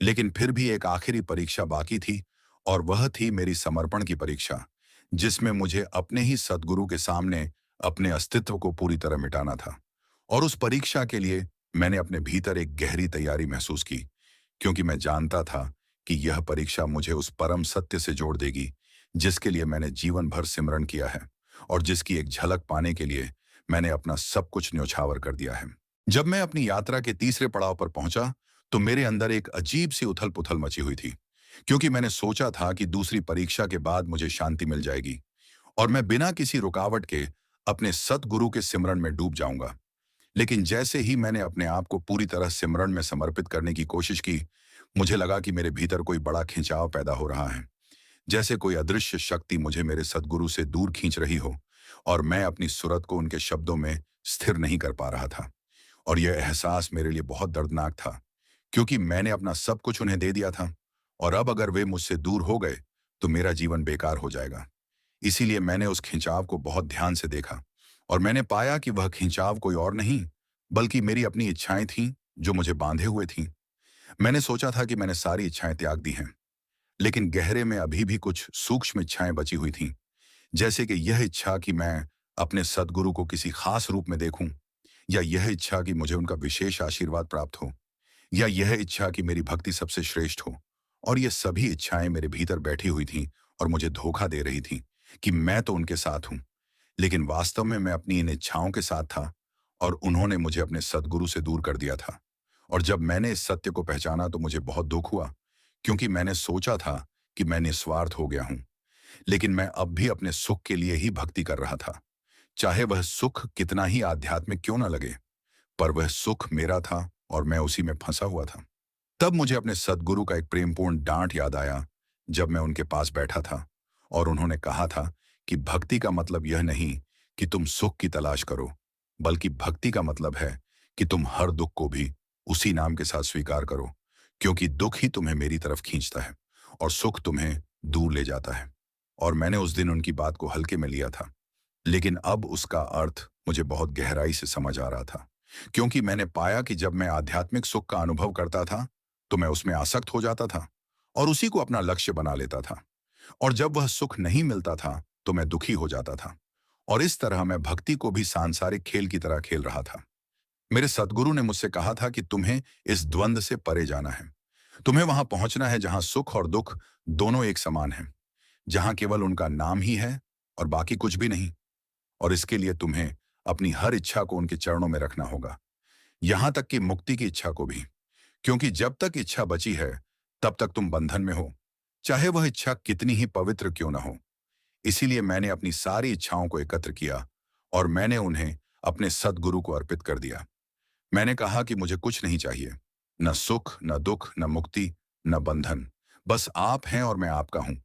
A: लेकिन फिर भी एक आखिरी परीक्षा बाकी थी, और वह थी मेरी समर्पण की परीक्षा, जिसमें मुझे अपने ही सद्गुरु के सामने अपने अस्तित्व को पूरी तरह मिटाना था। और उस परीक्षा के लिए मैंने अपने भीतर एक गहरी तैयारी महसूस की, क्योंकि मैं जानता था कि यह परीक्षा मुझे उस परम सत्य से जोड़ देगी जिसके लिए मैंने जीवन भर सिमरण किया है, और जिसकी एक झलक पाने के लिए मैंने अपना सब कुछ न्यौछावर कर दिया है। जब मैं अपनी यात्रा के तीसरे पड़ाव पर पहुंचा, तो मेरे अंदर एक अजीब सी उथल पुथल मची हुई थी, क्योंकि मैंने सोचा था कि दूसरी परीक्षा के बाद मुझे शांति मिल जाएगी, और मैं बिना किसी रुकावट के अपने सतगुरु के सिमरन में डूब जाऊंगा। लेकिन जैसे ही मैंने अपने आप को पूरी तरह सिमरन में समर्पित करने की कोशिश की, मुझे लगा कि मेरे भीतर कोई बड़ा खिंचाव पैदा हो रहा है, जैसे कोई अदृश्य शक्ति मुझे मेरे सद्गुरु से दूर खींच रही हो, और मैं अपनी सुरत को उनके शब्दों में स्थिर नहीं कर पा रहा था। और यह एहसास मेरे लिए बहुत दर्दनाक था, क्योंकि मैंने अपना सब कुछ उन्हें दे दिया था, और अब अगर वे मुझसे दूर हो गए तो मेरा जीवन बेकार हो जाएगा। इसीलिए मैंने उस खिंचाव को बहुत ध्यान से देखा, और मैंने पाया कि वह खिंचाव कोई और नहीं, बल्कि मेरी अपनी इच्छाएं थीं जो मुझे बांधे हुए थीं। मैंने सोचा था कि मैंने सारी इच्छाएं त्याग दी हैं, लेकिन गहरे में अभी भी कुछ सूक्ष्म इच्छाएं बची हुई थीं, जैसे कि यह इच्छा कि मैं अपने सद्गुरु को किसी खास रूप में देखूं, या यह इच्छा कि मुझे उनका विशेष आशीर्वाद प्राप्त हो, या यह इच्छा कि मेरी भक्ति सबसे श्रेष्ठ हो। और ये सभी इच्छाएं मेरे भीतर बैठी हुई थीं, और मुझे धोखा दे रही थीं कि मैं तो उनके साथ हूं, लेकिन वास्तव में मैं अपनी इन इच्छाओं के साथ था, और उन्होंने मुझे अपने सद्गुरु से दूर कर दिया था। और जब मैंने इस सत्य को पहचाना तो मुझे बहुत दुख हुआ, क्योंकि मैंने सोचा था कि मैं निस्वार्थ हो गया हूं, लेकिन मैं अब भी अपने सुख के लिए ही भक्ति कर रहा था, चाहे वह सुख कितना ही आध्यात्मिक क्यों न लगे। पर वह सुख मेरा था, और मैं उसी में फंसा हुआ था। तब मुझे अपने सद्गुरु का एक प्रेमपूर्ण डांट याद आया, जब मैं उनके पास बैठा था, और उन्होंने कहा था कि भक्ति का मतलब यह नहीं कि तुम सुख की तलाश करो, बल्कि भक्ति का मतलब है कि तुम हर दुख को भी उसी नाम के साथ स्वीकार करो, क्योंकि दुख ही तुम्हें मेरी तरफ खींचता है, और सुख तुम्हें दूर ले जाता है। और मैंने उस दिन उनकी बात को हल्के में लिया था, लेकिन अब उसका अर्थ मुझे बहुत गहराई से समझ आ रहा था, क्योंकि मैंने पाया कि जब मैं आध्यात्मिक सुख का अनुभव करता था तो मैं उसमें आसक्त हो जाता था, और उसी को अपना लक्ष्य बना लेता था। और जब वह सुख नहीं मिलता था तो मैं दुखी हो जाता था, और इस तरह मैं भक्ति को भी सांसारिक खेल की तरह खेल रहा था। मेरे सद्गुरु ने मुझसे कहा था कि तुम्हें इस द्वंद से परे जाना है। तुम्हें वहां पहुंचना है जहां सुख और दुख दोनों एक समान हैं, जहां केवल उनका नाम ही है और बाकी कुछ भी नहीं। और इसके लिए तुम्हें अपनी हर इच्छा को उनके चरणों में रखना होगा, यहां तक कि मुक्ति की इच्छा को भी, क्योंकि जब तक इच्छा बची है तब तक तुम बंधन में हो, चाहे वह इच्छा कितनी ही पवित्र क्यों ना हो। इसीलिए मैंने अपनी सारी इच्छाओं को एकत्र किया, और मैंने उन्हें अपने सद्गुरु को अर्पित कर दिया। मैंने कहा कि मुझे कुछ नहीं चाहिए, न सुख, न दुख, न मुक्ति, न बंधन। बस आप हैं और मैं आपका हूं।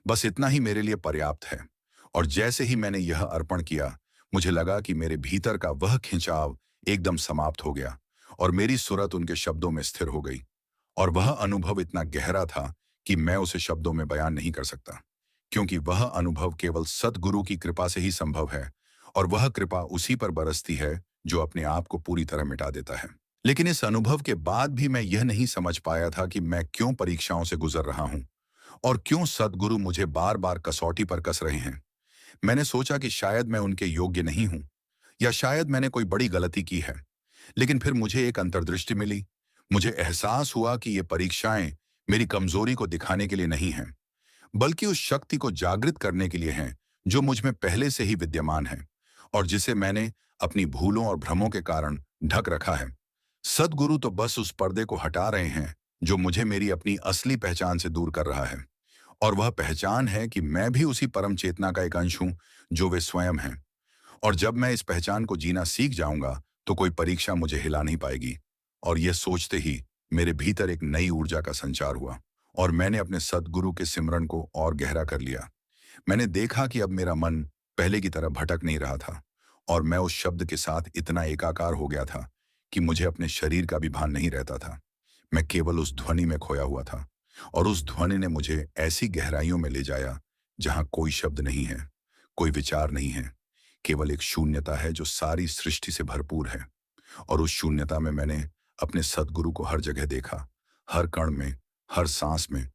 A: बस इतना ही मेरे लिए पर्याप्त है। और जैसे ही मैंने यह अर्पण किया, मुझे लगा कि मेरे भीतर का वह खिंचाव एकदम समाप्त हो गया, और मेरी सुरत उनके शब्दों में स्थिर हो गई। और वह अनुभव इतना गहरा था कि मैं उसे शब्दों में बयान नहीं कर सकता, क्योंकि वह अनुभव केवल सद्गुरु की कृपा से ही संभव है, और वह कृपा उसी पर बरसती है जो अपने आप को पूरी तरह मिटा देता है। लेकिन इस अनुभव के बाद भी मैं यह नहीं समझ पाया था कि मैं क्यों परीक्षाओं से गुजर रहा हूं और क्यों सद्गुरु मुझे बार बार कसौटी पर कस रहे हैं। मैंने सोचा कि शायद मैं उनके योग्य नहीं हूं या शायद मैंने कोई बड़ी गलती की है। लेकिन फिर मुझे एक अंतर्दृष्टि मिली। मुझे एहसास हुआ कि ये परीक्षाएं मेरी कमजोरी को दिखाने के लिए नहीं हैं, बल्कि उस शक्ति को जागृत करने के लिए हैं जो मुझ में पहले से ही विद्यमान है और जिसे मैंने अपनी भूलों और भ्रमों के कारण ढक रखा है। सद्गुरु तो बस उस पर्दे को हटा रहे हैं जो मुझे मेरी अपनी असली पहचान से दूर कर रहा है। और वह पहचान है कि मैं भी उसी परम चेतना का एक अंश हूं जो वे स्वयं हैं। और जब मैं इस पहचान को जीना सीख जाऊंगा तो कोई परीक्षा मुझे हिला नहीं पाएगी। और यह सोचते ही मेरे भीतर एक नई ऊर्जा का संचार हुआ और मैंने अपने सद्गुरु के सिमरन को और गहरा कर लिया। मैंने देखा कि अब मेरा मन पहले की तरह भटक नहीं रहा था और मैं उस शब्द के साथ इतना एकाकार हो गया था कि मुझे अपने शरीर का भी भान नहीं रहता था। मैं केवल उस ध्वनि में खोया हुआ था और उस ध्वनि ने मुझे ऐसी गहराइयों में ले जाया जहां कोई शब्द नहीं है, कोई विचार नहीं है, केवल एक शून्यता है जो सारी सृष्टि से भरपूर है। और उस शून्यता में मैंने अपने सद्गुरु को हर जगह देखा, हर कण में, हर सांस में।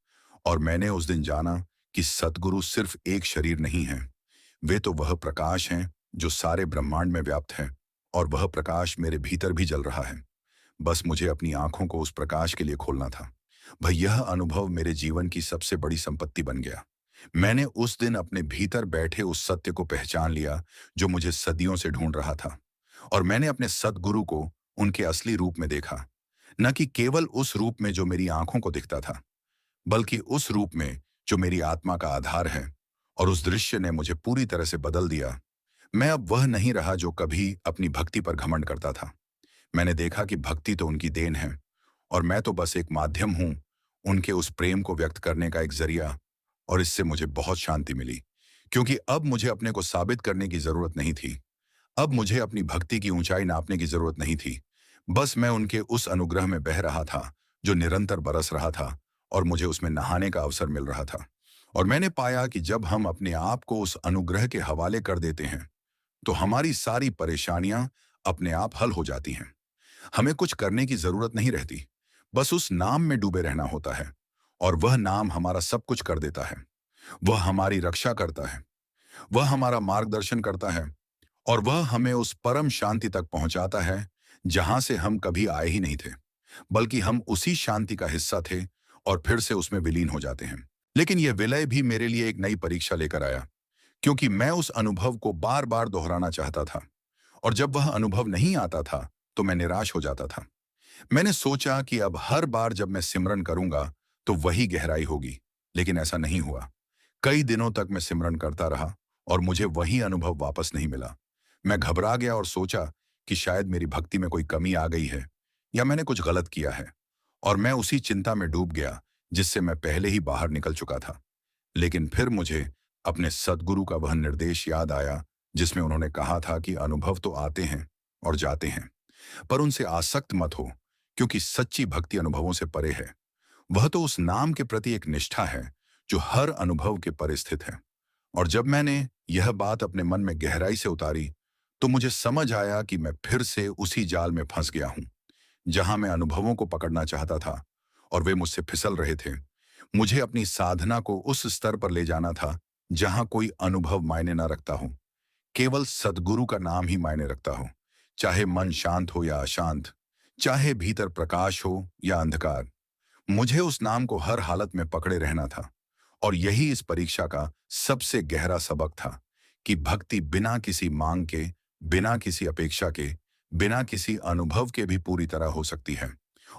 A: और मैंने उस दिन जाना कि सद्गुरु सिर्फ एक शरीर नहीं है, वे तो वह प्रकाश हैं जो सारे ब्रह्मांड में व्याप्त है। और वह प्रकाश मेरे भीतर भी जल रहा है। बस मुझे अपनी आंखों को उस प्रकाश के लिए खोलना था। भाई, यह अनुभव मेरे जीवन की सबसे बड़ी संपत्ति बन गया। मैंने उस दिन अपने भीतर बैठे उस सत्य को पहचान लिया जो मुझे सदियों से ढूंढ रहा था। और मैंने अपने सद्गुरु को उनके असली रूप में देखा, न कि केवल उस रूप में जो मेरी आंखों को दिखता था, बल्कि उस रूप में जो मेरी आत्मा का आधार है। और उस दृश्य ने मुझे पूरी तरह से बदल दिया। मैं अब वह नहीं रहा जो कभी अपनी भक्ति पर घमंड करता था। मैंने देखा कि भक्ति तो उनकी देन है और मैं तो बस एक माध्यम हूं, उनके उस प्रेम को व्यक्त करने का एक जरिया। और इससे मुझे बहुत शांति मिली, क्योंकि अब मुझे अपने को साबित करने की जरूरत नहीं थी। अब मुझे अपनी भक्ति की ऊंचाई नापने की जरूरत नहीं थी। बस मैं उनके उस अनुग्रह में बह रहा था जो निरंतर बरस रहा था और मुझे उसमें नहाने का अवसर मिल रहा था। और मैंने पाया कि जब हम अपने आप को उस अनुग्रह के हवाले कर देते हैं तो हमारी सारी परेशानियां अपने आप हल हो जाती हैं। हमें कुछ करने की जरूरत नहीं रहती, बस उस नाम में डूबे रहना होता है। और वह नाम हमारा सब कुछ कर देता है। वह हमारी रक्षा करता है, वह हमारा मार्गदर्शन करता है और वह हमें उस परम शांति तक पहुंचाता है जहां से हम कभी आए ही नहीं थे, बल्कि हम उसी शांति का हिस्सा थे और फिर से उसमें विलीन हो जाते हैं। लेकिन यह विलय भी मेरे लिए एक नई परीक्षा लेकर आया, क्योंकि मैं उस अनुभव को बार बार दोहराना चाहता था। और जब वह अनुभव नहीं आता था तो मैं निराश हो जाता था। मैंने सोचा कि अब हर बार जब मैं सिमरन करूंगा तो वही गहराई होगी, लेकिन ऐसा नहीं हुआ। कई दिनों तक मैं सिमरन करता रहा और मुझे वही अनुभव वापस नहीं मिला। मैं घबरा गया और सोचा कि शायद मेरी भक्ति में कोई कमी आ गई है या मैंने कुछ गलत किया है। और मैं उसी चिंता में डूब गया जिससे मैं पहले ही बाहर निकल चुका था। लेकिन फिर मुझे अपने सद्गुरु का वह निर्देश याद आया जिसमें उन्होंने कहा था कि अनुभव तो आते हैं और जाते हैं, पर उनसे आसक्त मत हो, क्योंकि सच्ची भक्ति अनुभवों से परे है। वह तो उस नाम के प्रति एक निष्ठा है जो हर अनुभव के परे स्थित है। और जब मैंने यह बात अपने मन में गहराई से उतारी तो मुझे समझ आया कि मैं फिर से उसी जाल में फंस गया हूं जहां मैं अनुभवों को पकड़ना चाहता था और वे मुझसे फिसल रहे थे। मुझे अपनी साधना को उस स्तर पर ले जाना था जहां कोई अनुभव मायने न रखता हो, केवल सद्गुरु का नाम ही मायने रखता हो। चाहे मन शांत हो या अशांत, चाहे भीतर प्रकाश हो या अंधकार, मुझे उस नाम को हर हालत में पकड़े रहना था। और यही इस परीक्षा का सबसे गहरा सबक था कि भक्ति बिना किसी मांग के, बिना किसी अपेक्षा के, बिना किसी अनुभव के भी पूरी तरह हो सकती है।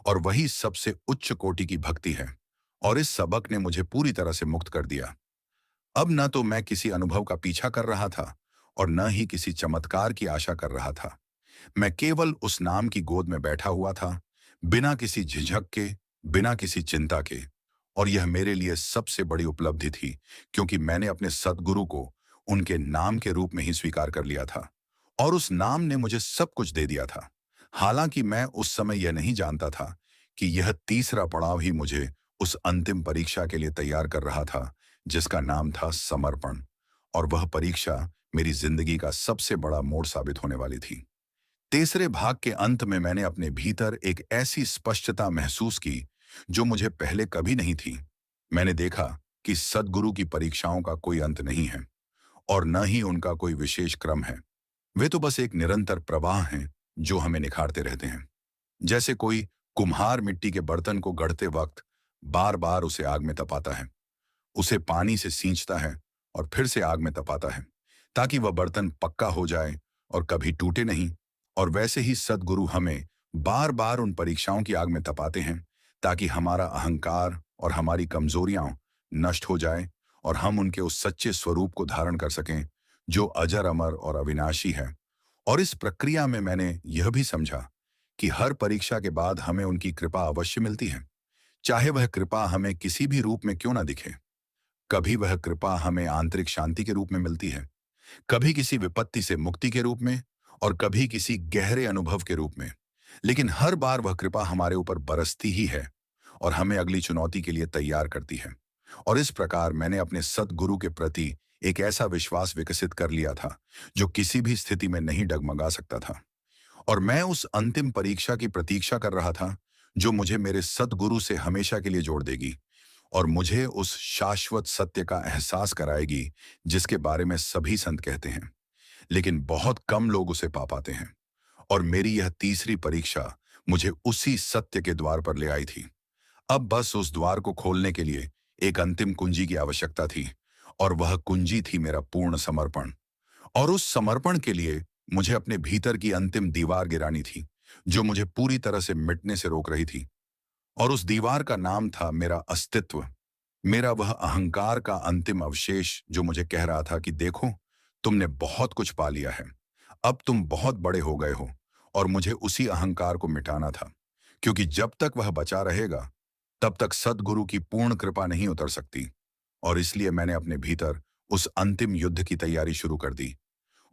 A: और वही सबसे उच्च कोटि की भक्ति है। और इस सबक ने मुझे पूरी तरह से मुक्त कर दिया। अब न तो मैं किसी अनुभव का पीछा कर रहा था और न ही किसी चमत्कार की आशा कर रहा था। मैं केवल उस नाम की गोद में बैठा हुआ था, बिना किसी झिझक के, बिना किसी चिंता के। और यह मेरे लिए सबसे बड़ी उपलब्धि थी, क्योंकि मैंने अपने सद्गुरु को उनके नाम के रूप में ही स्वीकार कर लिया था और उस नाम ने मुझे सब कुछ दे दिया था। हालांकि मैं उस समय यह नहीं जानता था कि यह तीसरा पड़ाव ही मुझे उस अंतिम परीक्षा के लिए तैयार कर रहा था जिसका नाम था समर्पण। और वह परीक्षा मेरी जिंदगी का सबसे बड़ा मोड़ साबित होने वाली थी। तीसरे भाग के अंत में मैंने अपने भीतर एक ऐसी स्पष्टता महसूस की जो मुझे पहले कभी नहीं थी। मैंने देखा कि सद्गुरु की परीक्षाओं का कोई अंत नहीं है और न ही उनका कोई विशेष क्रम है। वे तो बस एक निरंतर प्रवाह हैं जो हमें निखारते रहते हैं। जैसे कोई कुम्हार मिट्टी के बर्तन को गढ़ते वक्त बार बार उसे आग में तपाता है, उसे पानी से सींचता है और फिर से आग में तपाता है ताकि वह बर्तन पक्का हो जाए और कभी टूटे नहीं। और वैसे ही सद्गुरु हमें बार बार उन परीक्षाओं की आग में तपाते हैं ताकि हमारा अहंकार और हमारी कमजोरियां नष्ट हो जाए और हम उनके उस सच्चे स्वरूप को धारण कर सकें जो अजर अमर और अविनाशी है। और इस प्रक्रिया में मैंने यह भी समझा कि हर परीक्षा के बाद हमें उनकी कृपा अवश्य मिलती है, चाहे वह कृपा हमें किसी भी रूप में क्यों ना दिखे। कभी वह कृपा हमें आंतरिक शांति के रूप में मिलती है, कभी किसी विपत्ति से मुक्ति के रूप में और कभी किसी गहरे अनुभव के रूप में। लेकिन हर बार वह कृपा हमारे ऊपर बरसती ही है और हमें अगली चुनौती के लिए तैयार करती है। और इस प्रकार मैंने अपने सद्गुरु के प्रति एक ऐसा विश्वास विकसित कर लिया था जो किसी भी स्थिति में नहीं डगमगा सकता था। और मैं उस अंतिम परीक्षा की प्रतीक्षा कर रहा था जो मुझे मेरे सद्गुरु से हमेशा के लिए जोड़ देगी और मुझे उस शाश्वत सत्य का एहसास कराएगी जिसके बारे में सभी संत कहते हैं, लेकिन बहुत कम लोग उसे पा पाते हैं। और मेरी यह तीसरी परीक्षा मुझे उसी सत्य के द्वार पर ले आई थी। अब बस उस द्वार को खोलने के लिए एक अंतिम कुंजी की आवश्यकता थी और वह कुंजी थी मेरा पूर्ण समर्पण। और उस समर्पण के लिए मुझे अपने भीतर की अंतिम दीवार गिरानी थी जो मुझे पूरी तरह से मिटने से रोक रही थी। और उस दीवार का नाम था मेरा अस्तित्व, मेरा वह अहंकार का अंतिम अवशेष जो मुझे कह रहा था कि देखो, तुमने बहुत कुछ पा लिया है, अब तुम बहुत बड़े हो गए हो। और मुझे उसी अहंकार को मिटाना था, क्योंकि जब तक वह बचा रहेगा तब तक सद्गुरु की पूर्ण कृपा नहीं उतर सकती। और इसलिए मैंने अपने भीतर उस अंतिम युद्ध की तैयारी शुरू कर दी।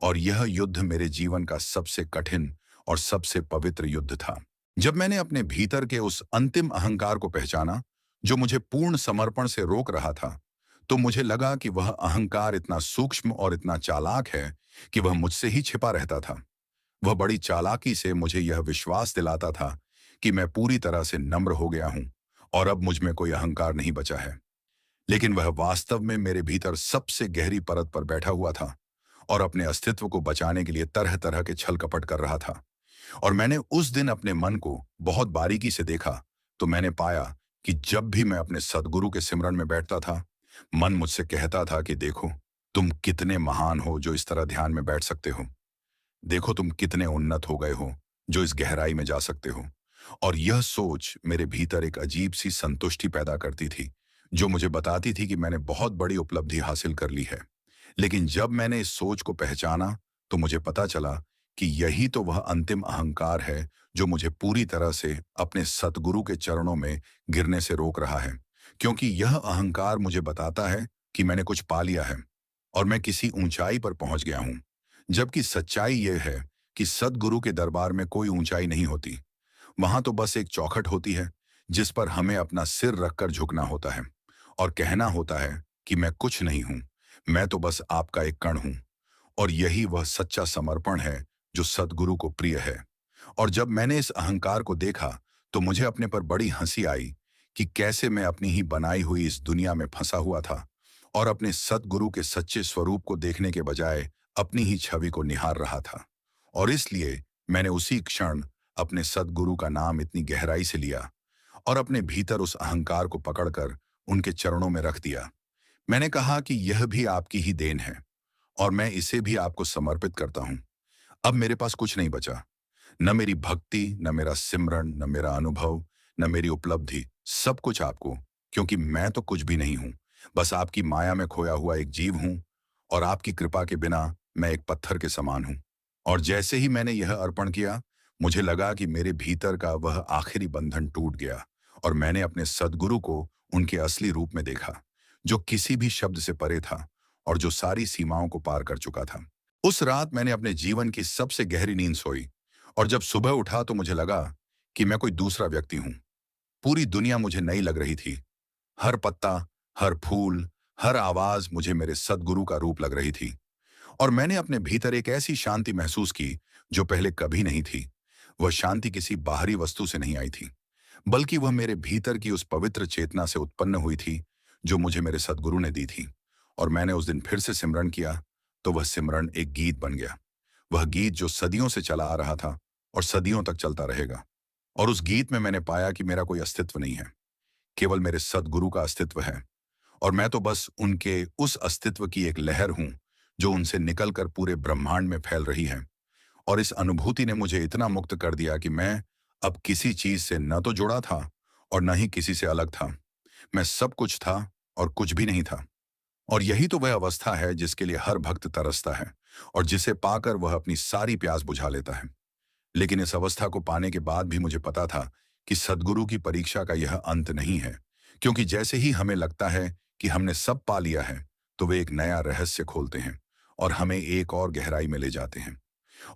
A: और यह युद्ध मेरे जीवन का सबसे कठिन और सबसे पवित्र युद्ध था। जब मैंने अपने भीतर के उस अंतिम अहंकार को पहचाना जो मुझे पूर्ण समर्पण से रोक रहा था, तो मुझे लगा कि वह अहंकार इतना सूक्ष्म और इतना चालाक है कि वह मुझसे ही छिपा रहता था। वह बड़ी चालाकी से मुझे यह विश्वास दिलाता था कि मैं पूरी तरह से नम्र हो गया हूं और अब मुझ में कोई अहंकार नहीं बचा है। लेकिन वह वास्तव में मेरे भीतर सबसे गहरी परत पर बैठा हुआ था और अपने अस्तित्व को बचाने के लिए तरह तरह के छल कपट कर रहा था। और मैंने उस दिन अपने मन को बहुत बारीकी से देखा तो मैंने पाया कि जब भी मैं अपने सद्गुरु के सिमरन में बैठता था, मन मुझसे कहता था कि देखो, तुम कितने महान हो जो इस तरह ध्यान में बैठ सकते हो। देखो, तुम कितने उन्नत हो गए हो जो इस गहराई में जा सकते हो। और यह सोच मेरे भीतर एक अजीब सी संतुष्टि पैदा करती थी जो मुझे बताती थी कि मैंने बहुत बड़ी उपलब्धि हासिल कर ली है। लेकिन जब मैंने इस सोच को पहचाना तो मुझे पता चला कि यही तो वह अंतिम अहंकार है जो मुझे पूरी तरह से अपने सतगुरु के चरणों में गिरने से रोक रहा है। क्योंकि यह अहंकार मुझे बताता है कि मैंने कुछ पा लिया है और मैं किसी ऊंचाई पर पहुंच गया हूं, जबकि सच्चाई यह है कि सद्गुरु के दरबार में कोई ऊंचाई नहीं होती। वहां तो बस एक चौखट होती है जिस पर हमें अपना सिर रखकर झुकना होता है और कहना होता है कि मैं कुछ नहीं हूं, मैं तो बस आपका एक कण हूं। और यही वह सच्चा समर्पण है जो सद्गुरु को प्रिय है। और जब मैंने इस अहंकार को देखा तो मुझे अपने पर बड़ी हंसी आई कि कैसे मैं अपनी ही बनाई हुई इस दुनिया में फंसा हुआ था और अपने सद्गुरु के सच्चे स्वरूप को देखने के बजाय अपनी ही छवि को निहार रहा था। और इसलिए मैंने उसी क्षण अपने सद्गुरु का नाम इतनी गहराई से लिया और अपने भीतर उस अहंकार को पकड़कर उनके चरणों में रख दिया। मैंने कहा कि यह भी आपकी ही देन है और मैं इसे भी आपको समर्पित करता हूं। अब मेरे पास कुछ नहीं बचा, न मेरी भक्ति, न मेरा सिमरन, न मेरा अनुभव, न मेरी उपलब्धि, सब कुछ आपको, क्योंकि मैं तो कुछ भी नहीं हूं, बस आपकी माया में खोया हुआ एक जीव हूं और आपकी कृपा के बिना मैं एक पत्थर के समान हूं। और जैसे ही मैंने यह अर्पण किया, मुझे लगा कि मेरे भीतर का वह आखिरी बंधन टूट गया और मैंने अपने सद्गुरु को उनके असली रूप में देखा, जो किसी भी शब्द से परे था और जो सारी सीमाओं को पार कर चुका था। उस रात मैंने अपने जीवन की सबसे गहरी नींद सोई और जब सुबह उठा तो मुझे लगा कि मैं कोई दूसरा व्यक्ति हूं। पूरी दुनिया मुझे नई लग रही थी। हर पत्ता, हर फूल, हर आवाज मुझे मेरे सद्गुरु का रूप लग रही थी। और मैंने अपने भीतर एक ऐसी शांति महसूस की जो पहले कभी नहीं थी। वह शांति किसी बाहरी वस्तु से नहीं आई थी, बल्कि वह मेरे भीतर की उस पवित्र चेतना से उत्पन्न हुई थी जो मुझे मेरे सद्गुरु ने दी थी। और मैंने उस दिन फिर से सिमरन किया तो वह सिमरन एक गीत बन गया। वह गीत जो सदियों से चला आ रहा था और सदियों तक चलता रहेगा। और उस गीत में मैंने पाया कि मेरा कोई अस्तित्व नहीं है, केवल मेरे सद्गुरु का अस्तित्व है। और मैं तो बस उनके उस अस्तित्व की एक लहर हूं जो उनसे निकलकर पूरे ब्रह्मांड में फैल रही है। और इस अनुभूति ने मुझे इतना मुक्त कर दिया कि मैं अब किसी चीज से न तो जुड़ा था और न ही किसी से अलग था। मैं सब कुछ था और कुछ भी नहीं था। और यही तो वह अवस्था है जिसके लिए हर भक्त तरसता है और जिसे पाकर वह अपनी सारी प्यास बुझा लेता है। लेकिन इस अवस्था को पाने के बाद भी मुझे पता था कि सद्गुरु की परीक्षा का यह अंत नहीं है, क्योंकि जैसे ही हमें लगता है कि हमने सब पा लिया है, तो वे एक नया रहस्य खोलते हैं और हमें एक और गहराई में ले जाते हैं।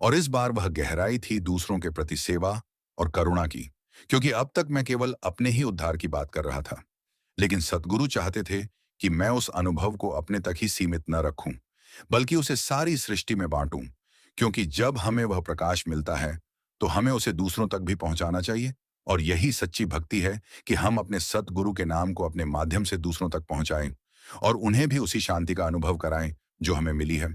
A: और इस बार वह गहराई थी दूसरों के प्रति सेवा और करुणा की, क्योंकि अब तक मैं केवल अपने ही उद्धार की बात कर रहा था। लेकिन सद्गुरु चाहते थे कि मैं उस अनुभव को अपने तक ही सीमित न रखूं, बल्कि उसे सारी सृष्टि में बांटूं। क्योंकि जब हमें वह प्रकाश मिलता है तो हमें उसे दूसरों तक भी पहुंचाना चाहिए। और यही सच्ची भक्ति है कि हम अपने सतगुरु के नाम को अपने माध्यम से दूसरों तक पहुंचाएं और उन्हें भी उसी शांति का अनुभव कराएं जो हमें मिली है।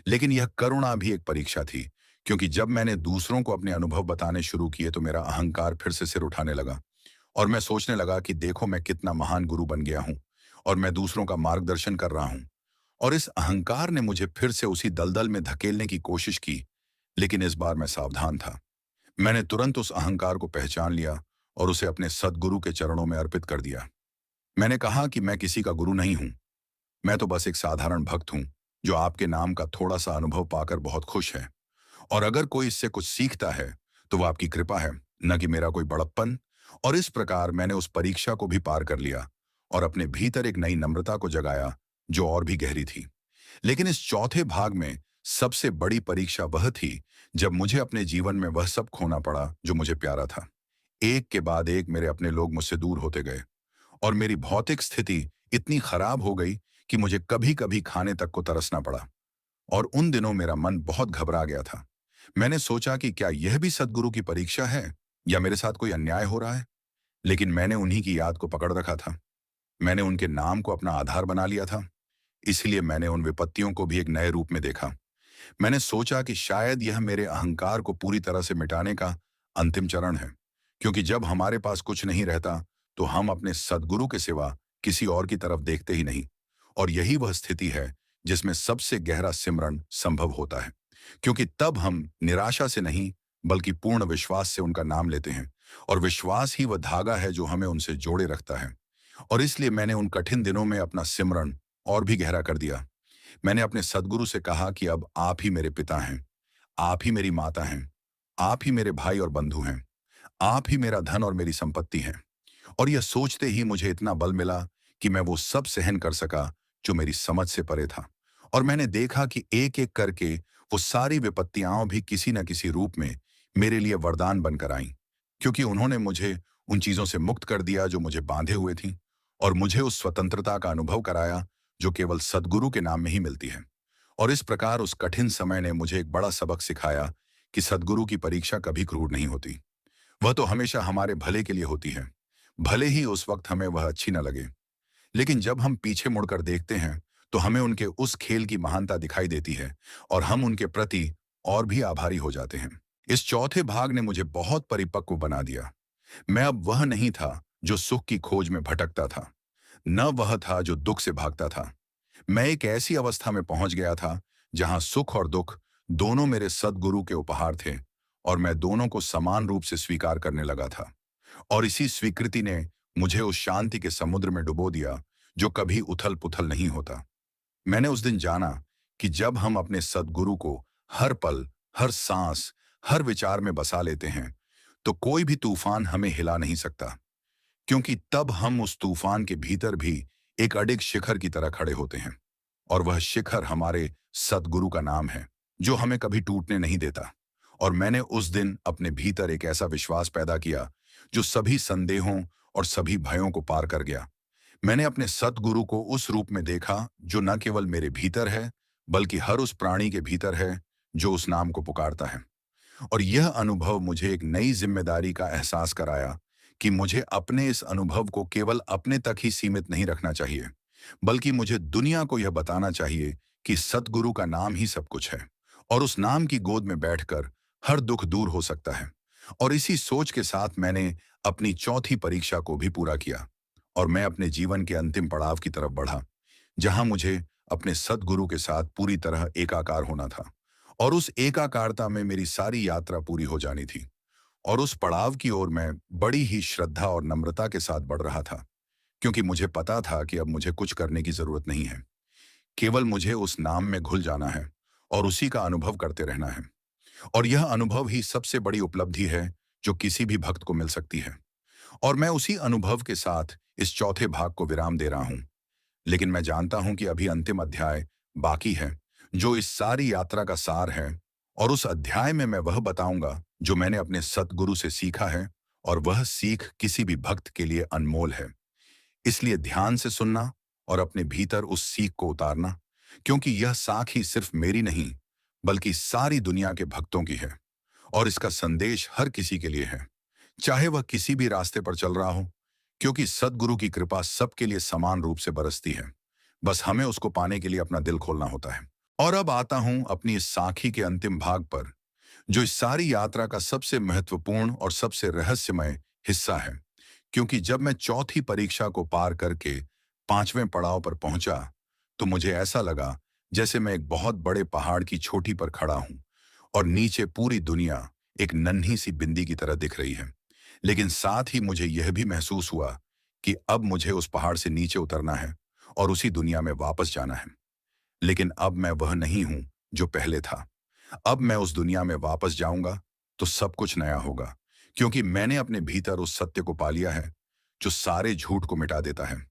A: लेकिन यह करुणा भी एक परीक्षा थी, क्योंकि जब मैंने दूसरों को अपने अनुभव बताने शुरू किए तो मेरा अहंकार फिर से सिर उठाने लगा। और मैं सोचने लगा कि देखो मैं कितना महान गुरु बन गया हूं और मैं दूसरों का मार्गदर्शन कर रहा हूं। और इस अहंकार ने मुझे फिर से उसी दलदल में धकेलने की कोशिश की। लेकिन इस बार मैं सावधान था। मैंने तुरंत उस अहंकार को पहचान लिया और उसे अपने सद्गुरु के चरणों में अर्पित कर दिया। मैंने कहा कि मैं किसी का गुरु नहीं हूं, मैं तो बस एक साधारण भक्त हूं जो आपके नाम का थोड़ा सा अनुभव पाकर बहुत खुश है। और अगर कोई इससे कुछ सीखता है तो वह आपकी कृपा है, न कि मेरा कोई बड़प्पन। और इस प्रकार मैंने उस परीक्षा को भी पार कर लिया और अपने भीतर एक नई नम्रता को जगाया जो और भी गहरी थी। लेकिन इस चौथे भाग में सबसे बड़ी परीक्षा वह थी जब मुझे अपने जीवन में वह सब खोना पड़ा जो मुझे प्यारा था। एक के बाद एक मेरे अपने लोग मुझसे दूर होते गए और मेरी भौतिक स्थिति इतनी खराब हो गई कि मुझे कभी कभी खाने तक को तरसना पड़ा। और उन दिनों मेरा मन बहुत घबरा गया था। मैंने सोचा कि क्या यह भी सद्गुरु की परीक्षा है या मेरे साथ कोई अन्याय हो रहा है। लेकिन मैंने उन्हीं की याद को पकड़ रखा था। मैंने उनके नाम को अपना आधार बना लिया था। इसलिए मैंने उन विपत्तियों को भी एक नए रूप में देखा। मैंने सोचा कि शायद यह मेरे अहंकार को पूरी तरह से मिटाने का अंतिम चरण है, क्योंकि जब हमारे पास कुछ नहीं रहता तो हम अपने सद्गुरु के सिवा किसी और की तरफ देखते ही नहीं। और यही वह स्थिति है जिसमें सबसे गहरा सिमरन संभव होता है, क्योंकि तब हम निराशा से नहीं बल्कि पूर्ण विश्वास से उनका नाम लेते हैं। और विश्वास ही वह धागा है जो हमें उनसे जोड़े रखता है। और इसलिए मैंने उन कठिन दिनों में अपना सिमरन और भी गहरा कर दिया। मैंने अपने सद्गुरु से कहा कि अब आप ही मेरे पिता हैं, आप ही मेरी माता हैं, आप ही मेरे भाई और बंधु हैं, आप ही मेरा धन और मेरी संपत्ति है। और यह सोचते ही मुझे इतना बल मिला कि मैं वो सब सहन कर सका जो मेरी समझ से परे था। और मैंने देखा कि एक एक करके वो सारी विपत्तियां भी किसी न किसी रूप में मेरे लिए वरदान बनकर आईं, क्योंकि उन्होंने मुझे उन चीजों से मुक्त कर दिया जो मुझे बांधे हुए थी और मुझे उस स्वतंत्रता का अनुभव कराया जो केवल सद्गुरु के नाम में ही मिलती है। और इस प्रकार उस कठिन समय ने मुझे एक बड़ा सबक सिखाया कि सद्गुरु की परीक्षा कभी क्रूर नहीं होती। वह तो हमेशा हमारे भले के लिए होती है, भले ही उस वक्त हमें वह अच्छी न लगे। लेकिन जब हम पीछे मुड़कर देखते हैं तो हमें उनके उस खेल की महानता दिखाई देती है और हम उनके प्रति और भी आभारी हो जाते हैं। इस चौथे भाग ने मुझे बहुत परिपक्व बना दिया। मैं अब वह नहीं था जो सुख की खोज में भटकता था, न वह था जो दुख से भागता था। मैं एक ऐसी अवस्था में पहुंच गया था जहां सुख और दुख दोनों मेरे सद्गुरु के उपहार थे और मैं दोनों को समान रूप से स्वीकार करने लगा था। और इसी स्वीकृति ने मुझे उस शांति के समुद्र में डुबो दिया जो कभी उथल पुथल नहीं होता। मैंने उस दिन जाना कि जब हम अपने सद्गुरु को हर पल, हर सांस, हर विचार में बसा लेते हैं तो कोई भी तूफान हमें हिला नहीं सकता, क्योंकि तब हम उस तूफान के भीतर भी एक अडिग शिखर की तरह खड़े होते हैं। और वह शिखर हमारे सद्गुरु का नाम है जो हमें कभी टूटने नहीं देता। और मैंने उस दिन अपने भीतर एक ऐसा विश्वास पैदा किया जो सभी संदेहों और सभी भयों को पार कर गया। मैंने अपने सद्गुरु को उस रूप में देखा जो न केवल मेरे भीतर है बल्कि हर उस प्राणी के भीतर है जो उस नाम को पुकारता है। और यह अनुभव मुझे एक नई जिम्मेदारी का एहसास कराया कि मुझे अपने इस अनुभव को केवल अपने तक ही सीमित नहीं रखना चाहिए, बल्कि मुझे दुनिया को यह बताना चाहिए कि सतगुरु का नाम ही सब कुछ है और उस नाम की गोद में बैठकर हर दुख दूर हो सकता है। और इसी सोच के साथ मैंने अपनी चौथी परीक्षा को भी पूरा किया और मैं अपने जीवन के अंतिम पड़ाव की तरफ बढ़ा, जहां मुझे अपने सद्गुरु के साथ पूरी तरह एकाकार होना था। और उस एकाकारता में मेरी सारी यात्रा पूरी हो जानी थी। और उस पड़ाव की ओर मैं बड़ी ही श्रद्धा और नम्रता के साथ बढ़ रहा था, क्योंकि मुझे पता था कि अब मुझे कुछ करने की जरूरत नहीं है। केवल मुझे उस नाम में घुल जाना है और उसी का अनुभव करते रहना है। और यह अनुभव ही सबसे बड़ी उपलब्धि है जो किसी भी भक्त को मिल सकती है। और मैं उसी अनुभव के साथ इस चौथे भाग को विराम दे रहा हूं। लेकिन मैं जानता हूं कि अभी अंतिम अध्याय बाकी है, जो इस सारी यात्रा का सार है। और उस अध्याय में मैं वह बताऊंगा जो मैंने अपने सतगुरु से सीखा है, और वह सीख किसी भी भक्त के लिए अनमोल है। इसलिए ध्यान से सुनना और अपने भीतर उस सीख को उतारना, क्योंकि यह साख ही सिर्फ मेरी नहीं, बल्कि सारी दुनिया के भक्तों की है। और इसका संदेश हर किसी के लिए है, चाहे वह किसी भी रास्ते पर चल रहा हो, क्योंकि सद्गुरु की कृपा सबके लिए समान रूप से बरसती है। बस हमें उसको पाने के लिए अपना दिल खोलना होता है। और अब आता हूं अपनी इस साखी के अंतिम भाग पर, जो इस सारी यात्रा का सबसे महत्वपूर्ण और सबसे रहस्यमय हिस्सा है। क्योंकि जब मैं चौथी परीक्षा को पार करके पांचवें पड़ाव पर पहुंचा, तो मुझे ऐसा लगा जैसे मैं एक बहुत बड़े पहाड़ की चोटी पर खड़ा हूं और नीचे पूरी दुनिया एक नन्ही सी बिंदी की तरह दिख रही है। लेकिन साथ ही मुझे यह भी महसूस हुआ कि अब मुझे उस पहाड़ से नीचे उतरना है और उसी दुनिया में वापस जाना है। लेकिन अब मैं वह नहीं हूं जो पहले था। अब मैं उस दुनिया में वापस जाऊंगा तो सब कुछ नया होगा, क्योंकि मैंने अपने भीतर उस सत्य को पा लिया है जो सारे झूठ को मिटा देता है।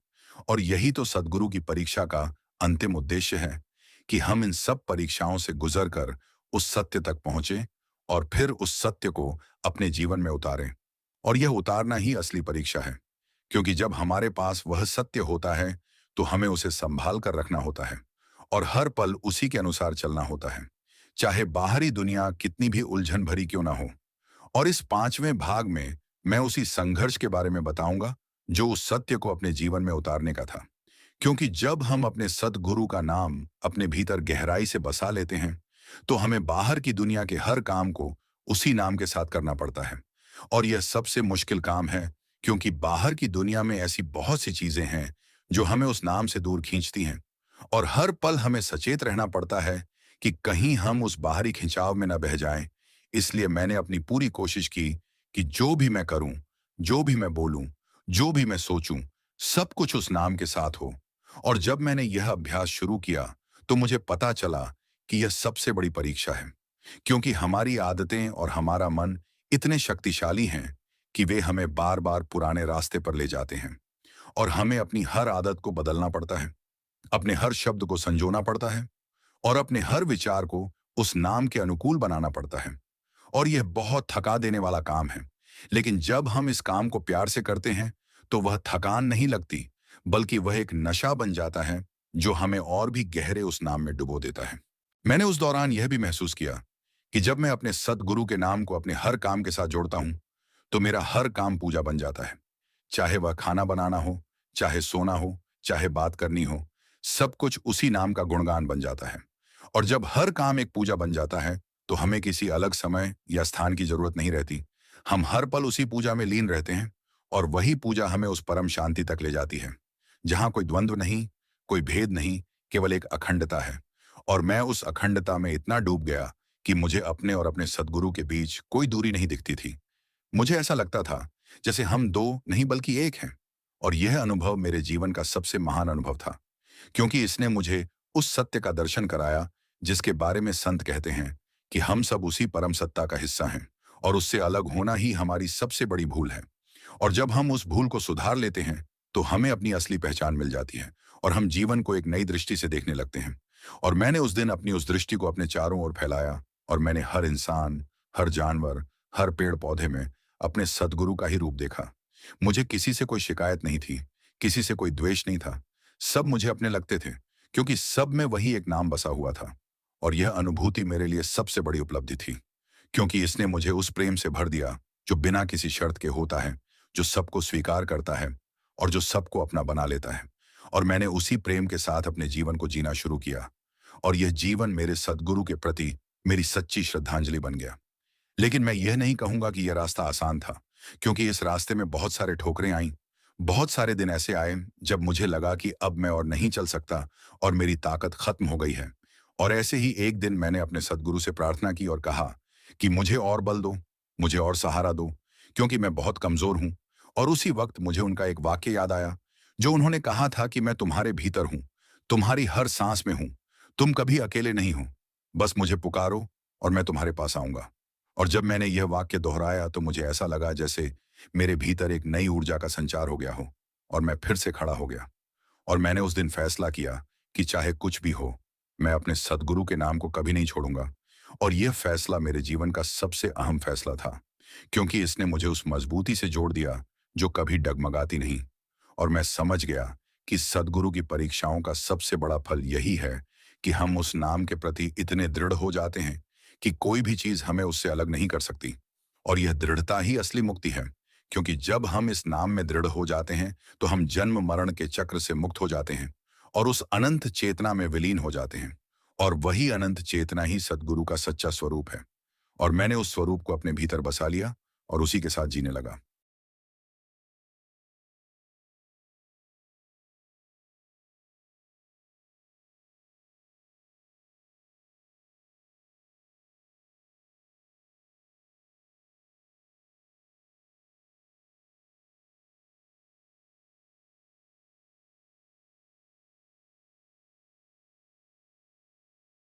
A: और यही तो सद्गुरु की परीक्षा का अंतिम उद्देश्य है, कि हम इन सब परीक्षाओं से गुजर कर उस सत्य तक पहुंचे और फिर उस सत्य को अपने जीवन में उतारें। और यह उतारना ही असली परीक्षा है, क्योंकि जब हमारे पास वह सत्य होता है तो हमें उसे संभाल कर रखना होता है और हर पल उसी के अनुसार चलना होता है, चाहे बाहरी दुनिया कितनी भी उलझन भरी क्यों ना हो। और इस पांचवें भाग में मैं उसी संघर्ष के बारे में बताऊंगा जो उस सत्य को अपने जीवन में उतारने का था। क्योंकि जब हम अपने सद्गुरु का नाम अपने भीतर गहराई से बसा लेते हैं, तो हमें बाहर की दुनिया के हर काम को उसी नाम के साथ करना पड़ता है। और यह सबसे मुश्किल काम है, क्योंकि बाहर की दुनिया में ऐसी बहुत सी चीजें हैं जो हमें उस नाम से दूर खींचती हैं। और हर पल हमें सचेत रहना पड़ता है कि कहीं हम उस बाहरी खिंचाव में न बह जाएं। इसलिए मैंने अपनी पूरी कोशिश की कि जो भी मैं करूं, जो भी मैं बोलूं, जो भी मैं सोचूं, सब कुछ उस नाम के साथ हो। और जब मैंने यह अभ्यास शुरू किया, तो मुझे पता चला कि यह सबसे बड़ी परीक्षा है, क्योंकि हमारी आदतें और हमारा मन इतने शक्तिशाली हैं कि वे हमें बार बार पुराने रास्ते पर ले जाते हैं। और हमें अपनी हर आदत को बदलना पड़ता है, अपने हर शब्द को संजोना पड़ता है और अपने हर विचार को उस नाम के अनुकूल बनाना पड़ता है। और यह बहुत थका देने वाला काम है। लेकिन जब हम इस काम को प्यार से करते हैं, तो वह थकान नहीं लगती, बल्कि वह एक नशा बन जाता है जो हमें और भी गहरे उस नाम में डुबो देता है। मैंने उस दौरान यह भी महसूस किया कि जब मैं अपने सद्गुरु के नाम को अपने हर काम के साथ जोड़ता हूं, तो मेरा हर काम पूजा बन जाता है। चाहे वह खाना बनाना हो, चाहे सोना हो, चाहे बात करनी हो, सब कुछ उसी नाम का गुणगान बन जाता है। और जब हर काम एक पूजा बन जाता है, तो हमें किसी अलग समय या स्थान की जरूरत नहीं रहती। हम हर पल उसी पूजा में लीन रहते हैं और वही पूजा हमें उस परम शांति तक ले जाती है, जहां कोई द्वंद्व नहीं, कोई भेद नहीं, केवल एक अखंडता है। और मैं उस अखंडता में इतना डूब गया कि मुझे अपने और अपने सद्गुरु के बीच कोई दूरी नहीं दिखती थी। मुझे ऐसा लगता था जैसे हम दो नहीं बल्कि एक हैं। और यह अनुभव मेरे जीवन का सबसे महान अनुभव था, क्योंकि इसने मुझे उस सत्य का दर्शन कराया जिसके बारे में संत कहते हैं कि हम सब उसी परम सत्ता का हिस्सा हैं और उससे अलग होना ही हमारी सबसे बड़ी भूल है। और जब हम उस भूल को सुधार लेते हैं, तो हमें अपनी असली पहचान मिल जाती है और हम जीवन को एक नई दृष्टि से देखने लगते हैं। और मैंने उस दिन अपनी उस दृष्टि को अपने चारों ओर फैलाया और मैंने हर इंसान, हर जानवर, हर पेड़ पौधे में अपने सद्गुरु का ही रूप देखा। मुझे किसी से कोई शिकायत नहीं थी, किसी से कोई द्वेष नहीं था। सब मुझे अपने लगते थे, क्योंकि सब में वही एक नाम बसा हुआ था। और यह अनुभूति मेरे लिए सबसे बड़ी उपलब्धि थी, क्योंकि इसने मुझे उस प्रेम से भर दिया जो बिना किसी शर्त के होता है, जो सबको स्वीकार करता है और जो सबको अपना बना लेता है। और मैंने उसी प्रेम के साथ अपने जीवन को जीना शुरू किया, और यह जीवन मेरे सद्गुरु के प्रति मेरी सच्ची श्रद्धांजलि बन गया। लेकिन मैं यह नहीं कहूंगा कि यह रास्ता आसान था, क्योंकि इस रास्ते में बहुत सारे ठोकरें आईं। बहुत सारे दिन ऐसे आए जब मुझे लगा कि अब मैं और नहीं चल सकता और मेरी ताकत खत्म हो गई है। और ऐसे ही एक दिन मैंने अपने सद्गुरु से प्रार्थना की और कहा कि मुझे और बल दो, मुझे और सहारा दो, क्योंकि मैं बहुत कमजोर हूं। और उसी वक्त मुझे उनका एक वाक्य याद आया, जो उन्होंने कहा था कि मैं तुम्हारे भीतर हूं, तुम्हारी हर सांस में हूं, तुम कभी अकेले नहीं हो, बस मुझे पुकारो और मैं तुम्हारे पास आऊंगा। और जब मैंने यह वाक्य दोहराया तो मुझे ऐसा लगा जैसे मेरे भीतर एक नई ऊर्जा का संचार हो गया हो, और मैं फिर से खड़ा हो गया। और मैंने उस दिन फैसला किया कि चाहे कुछ भी हो, मैं अपने सद्गुरु के नाम को कभी नहीं छोड़ूंगा। और यह फैसला मेरे जीवन का सबसे अहम फैसला था, क्योंकि इसने मुझे उस मजबूती से जोड़ दिया जो कभी डगमगाती नहीं। और मैं समझ गया कि सद्गुरु की परीक्षाओं का सबसे बड़ा फल यही है कि हम उस नाम के प्रति इतने दृढ़ हो जाते हैं कि कोई भी चीज हमें उससे अलग नहीं कर सकती। और यह दृढ़ता ही असली मुक्ति है, क्योंकि जब हम इस नाम में दृढ़ हो जाते हैं तो हम जन्म मरण के चक्र से मुक्त हो जाते हैं और उस अनंत चेतना में विलीन हो जाते हैं। और वही अनंत चेतना ही सद्गुरु का सच्चा स्वरूप है। और मैंने उस स्वरूप को अपने भीतर बसा लिया और उसी के साथ जीने लगा।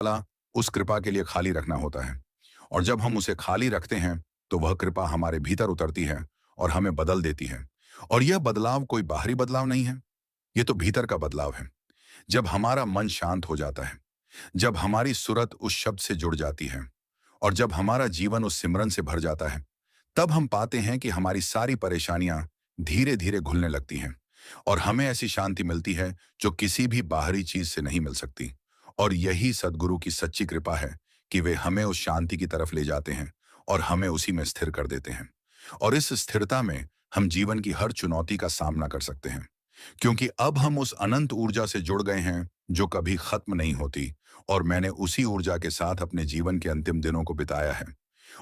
A: वाला उस कृपा के लिए खाली रखना होता है। और जब हम उसे खाली रखते हैं तो वह कृपा हमारे भीतर उतरती है और हमें बदल देती है। और यह बदलाव कोई बाहरी बदलाव नहीं है, ये तो भीतर का बदलाव है। जब हमारा मन शांत हो जाता है, जब हमारी सुरत उस शब्द से जुड़ जाती है और जब हमारा जीवन उस सिमरन से भर जाता है, तब हम पाते हैं कि हमारी सारी परेशानियां धीरे धीरे घुलने लगती हैं और हमें ऐसी शांति मिलती है जो किसी भी बाहरी चीज से नहीं मिल सकती। और यही सद्गुरु की सच्ची कृपा है कि वे हमें उस शांति की तरफ ले जाते हैं और हमें उसी में स्थिर कर देते हैं। और इस स्थिरता में हम जीवन की हर चुनौती का सामना कर सकते हैं, क्योंकि अब हम उस अनंत ऊर्जा से जुड़ गए हैं जो कभी खत्म नहीं होती। और मैंने उसी ऊर्जा के साथ अपने जीवन के अंतिम दिनों को बिताया है।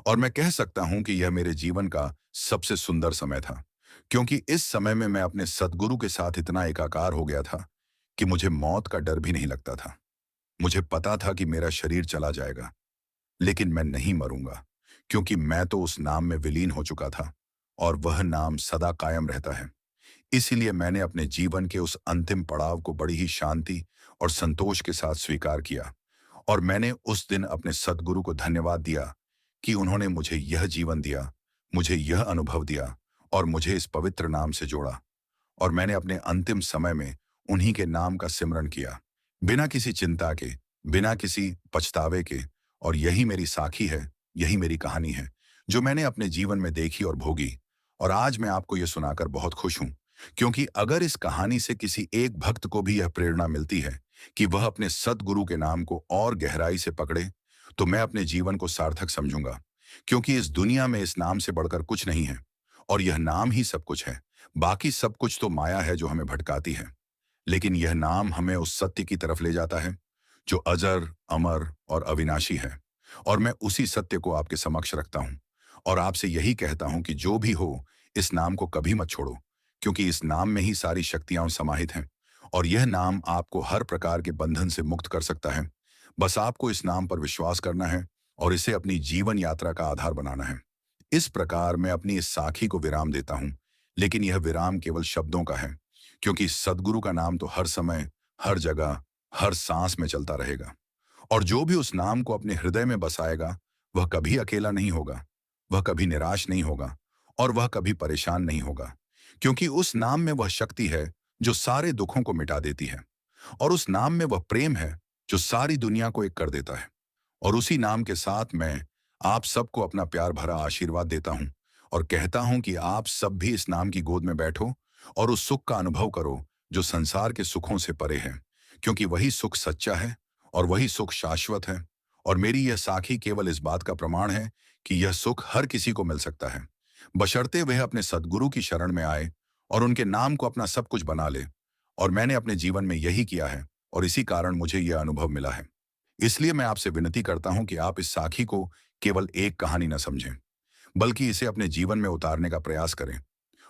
A: और मैं कह सकता हूं कि यह मेरे जीवन का सबसे सुंदर समय था, क्योंकि इस समय में मैं अपने सद्गुरु के साथ इतना एकाकार हो गया था कि मुझे मौत का डर भी नहीं लगता था। मुझे पता था कि मेरा शरीर चला जाएगा, लेकिन मैं नहीं मरूंगा, क्योंकि मैं तो उस नाम में विलीन हो चुका था और वह नाम सदा कायम रहता है। इसीलिए मैंने अपने जीवन के उस अंतिम पड़ाव को बड़ी ही शांति और संतोष के साथ स्वीकार किया। और मैंने उस दिन अपने सद्गुरु को धन्यवाद दिया कि उन्होंने मुझे यह जीवन दिया, मुझे यह अनुभव दिया और मुझे इस पवित्र नाम से जोड़ा। और मैंने अपने अंतिम समय में उन्हीं के नाम का सिमरन किया, बिना किसी चिंता के, बिना किसी पछतावे के। और यही मेरी साखी है, यही मेरी कहानी है, जो मैंने अपने जीवन में देखी और भोगी। और आज मैं आपको यह सुनाकर बहुत खुश हूं, क्योंकि अगर इस कहानी से किसी एक भक्त को भी यह प्रेरणा मिलती है कि वह अपने सद्गुरु के नाम को और गहराई से पकड़े, तो मैं अपने जीवन को सार्थक समझूंगा। क्योंकि इस दुनिया में इस नाम से बढ़कर कुछ नहीं है, और यह नाम ही सब कुछ है। बाकी सब कुछ तो माया है जो हमें भटकाती है, लेकिन यह नाम हमें उस सत्य की तरफ ले जाता है जो अजर, अमर और अविनाशी है। और मैं उसी सत्य को आपके समक्ष रखता हूं और आपसे यही कहता हूं कि जो भी हो, इस नाम को कभी मत छोड़ो, क्योंकि इस नाम में ही सारी शक्तियां समाहित हैं। और यह नाम आपको हर प्रकार के बंधन से मुक्त कर सकता है। बस आपको इस नाम पर विश्वास करना है और इसे अपनी जीवन यात्रा का आधार बनाना है। इस प्रकार मैं अपनी इस साखी को विराम देता हूं, लेकिन यह विराम केवल शब्दों का है, क्योंकि सद्गुरु का नाम तो हर समय, हर जगह, हर सांस में चलता रहेगा। और जो भी उस नाम को अपने हृदय में बसाएगा, वह कभी अकेला नहीं होगा, वह कभी निराश नहीं होगा और वह कभी परेशान नहीं होगा, क्योंकि उस नाम में वह शक्ति है जो सारे दुखों को मिटा देती है। और उस नाम में वह प्रेम है जो सारी दुनिया को एक कर देता है। और उसी नाम के साथ मैं आप सबको अपना प्यार भरा आशीर्वाद देता हूं और कहता हूं कि आप सब भी इस नाम की गोद में बैठो और उस सुख का अनुभव करो जो संसार के सुखों से परे है, क्योंकि वही सुख सच्चा है और वही सुख शाश्वत है। और मेरी यह साखी केवल इस बात का प्रमाण है कि यह सुख हर किसी को मिल सकता है, बशर्ते वह अपने सद्गुरु की शरण में आए और उनके नाम को अपना सब कुछ बना ले। और मैंने अपने जीवन में यही किया है और इसी कारण मुझे यह अनुभव मिला है। इसलिए मैं आपसे विनती करता हूं कि आप इस साखी को केवल एक कहानी न समझें, बल्कि इसे अपने जीवन में उतारने का प्रयास करें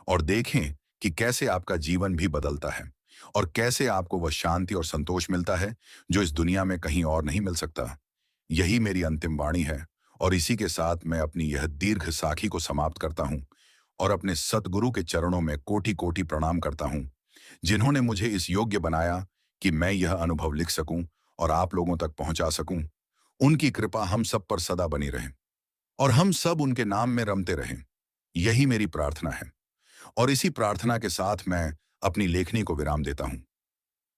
A: और देखें कि कैसे आपका जीवन भी बदलता है और कैसे आपको वह शांति और संतोष मिलता है जो इस दुनिया में कहीं और नहीं मिल सकता। यही मेरी अंतिम वाणी है और इसी के साथ मैं अपनी यह दीर्घ साखी को समाप्त करता हूं और अपने सतगुरु के चरणों में कोटि कोटि प्रणाम करता हूं, जिन्होंने मुझे इस योग्य बनाया कि मैं यह अनुभव लिख सकूं और आप लोगों तक पहुंचा सकूं। उनकी कृपा हम सब पर सदा बनी रहे और हम सब उनके नाम में रमते रहें। यही मेरी प्रार्थना है और इसी प्रार्थना के साथ मैं अपनी लेखनी को विराम देता हूं।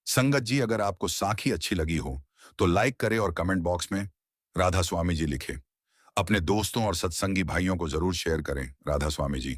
A: संगत जी, अगर आपको साखी अच्छी लगी हो तो लाइक करें और कमेंट बॉक्स में राधा स्वामी जी लिखें। अपने दोस्तों और सत्संगी भाइयों को जरूर शेयर करें। राधा स्वामी जी।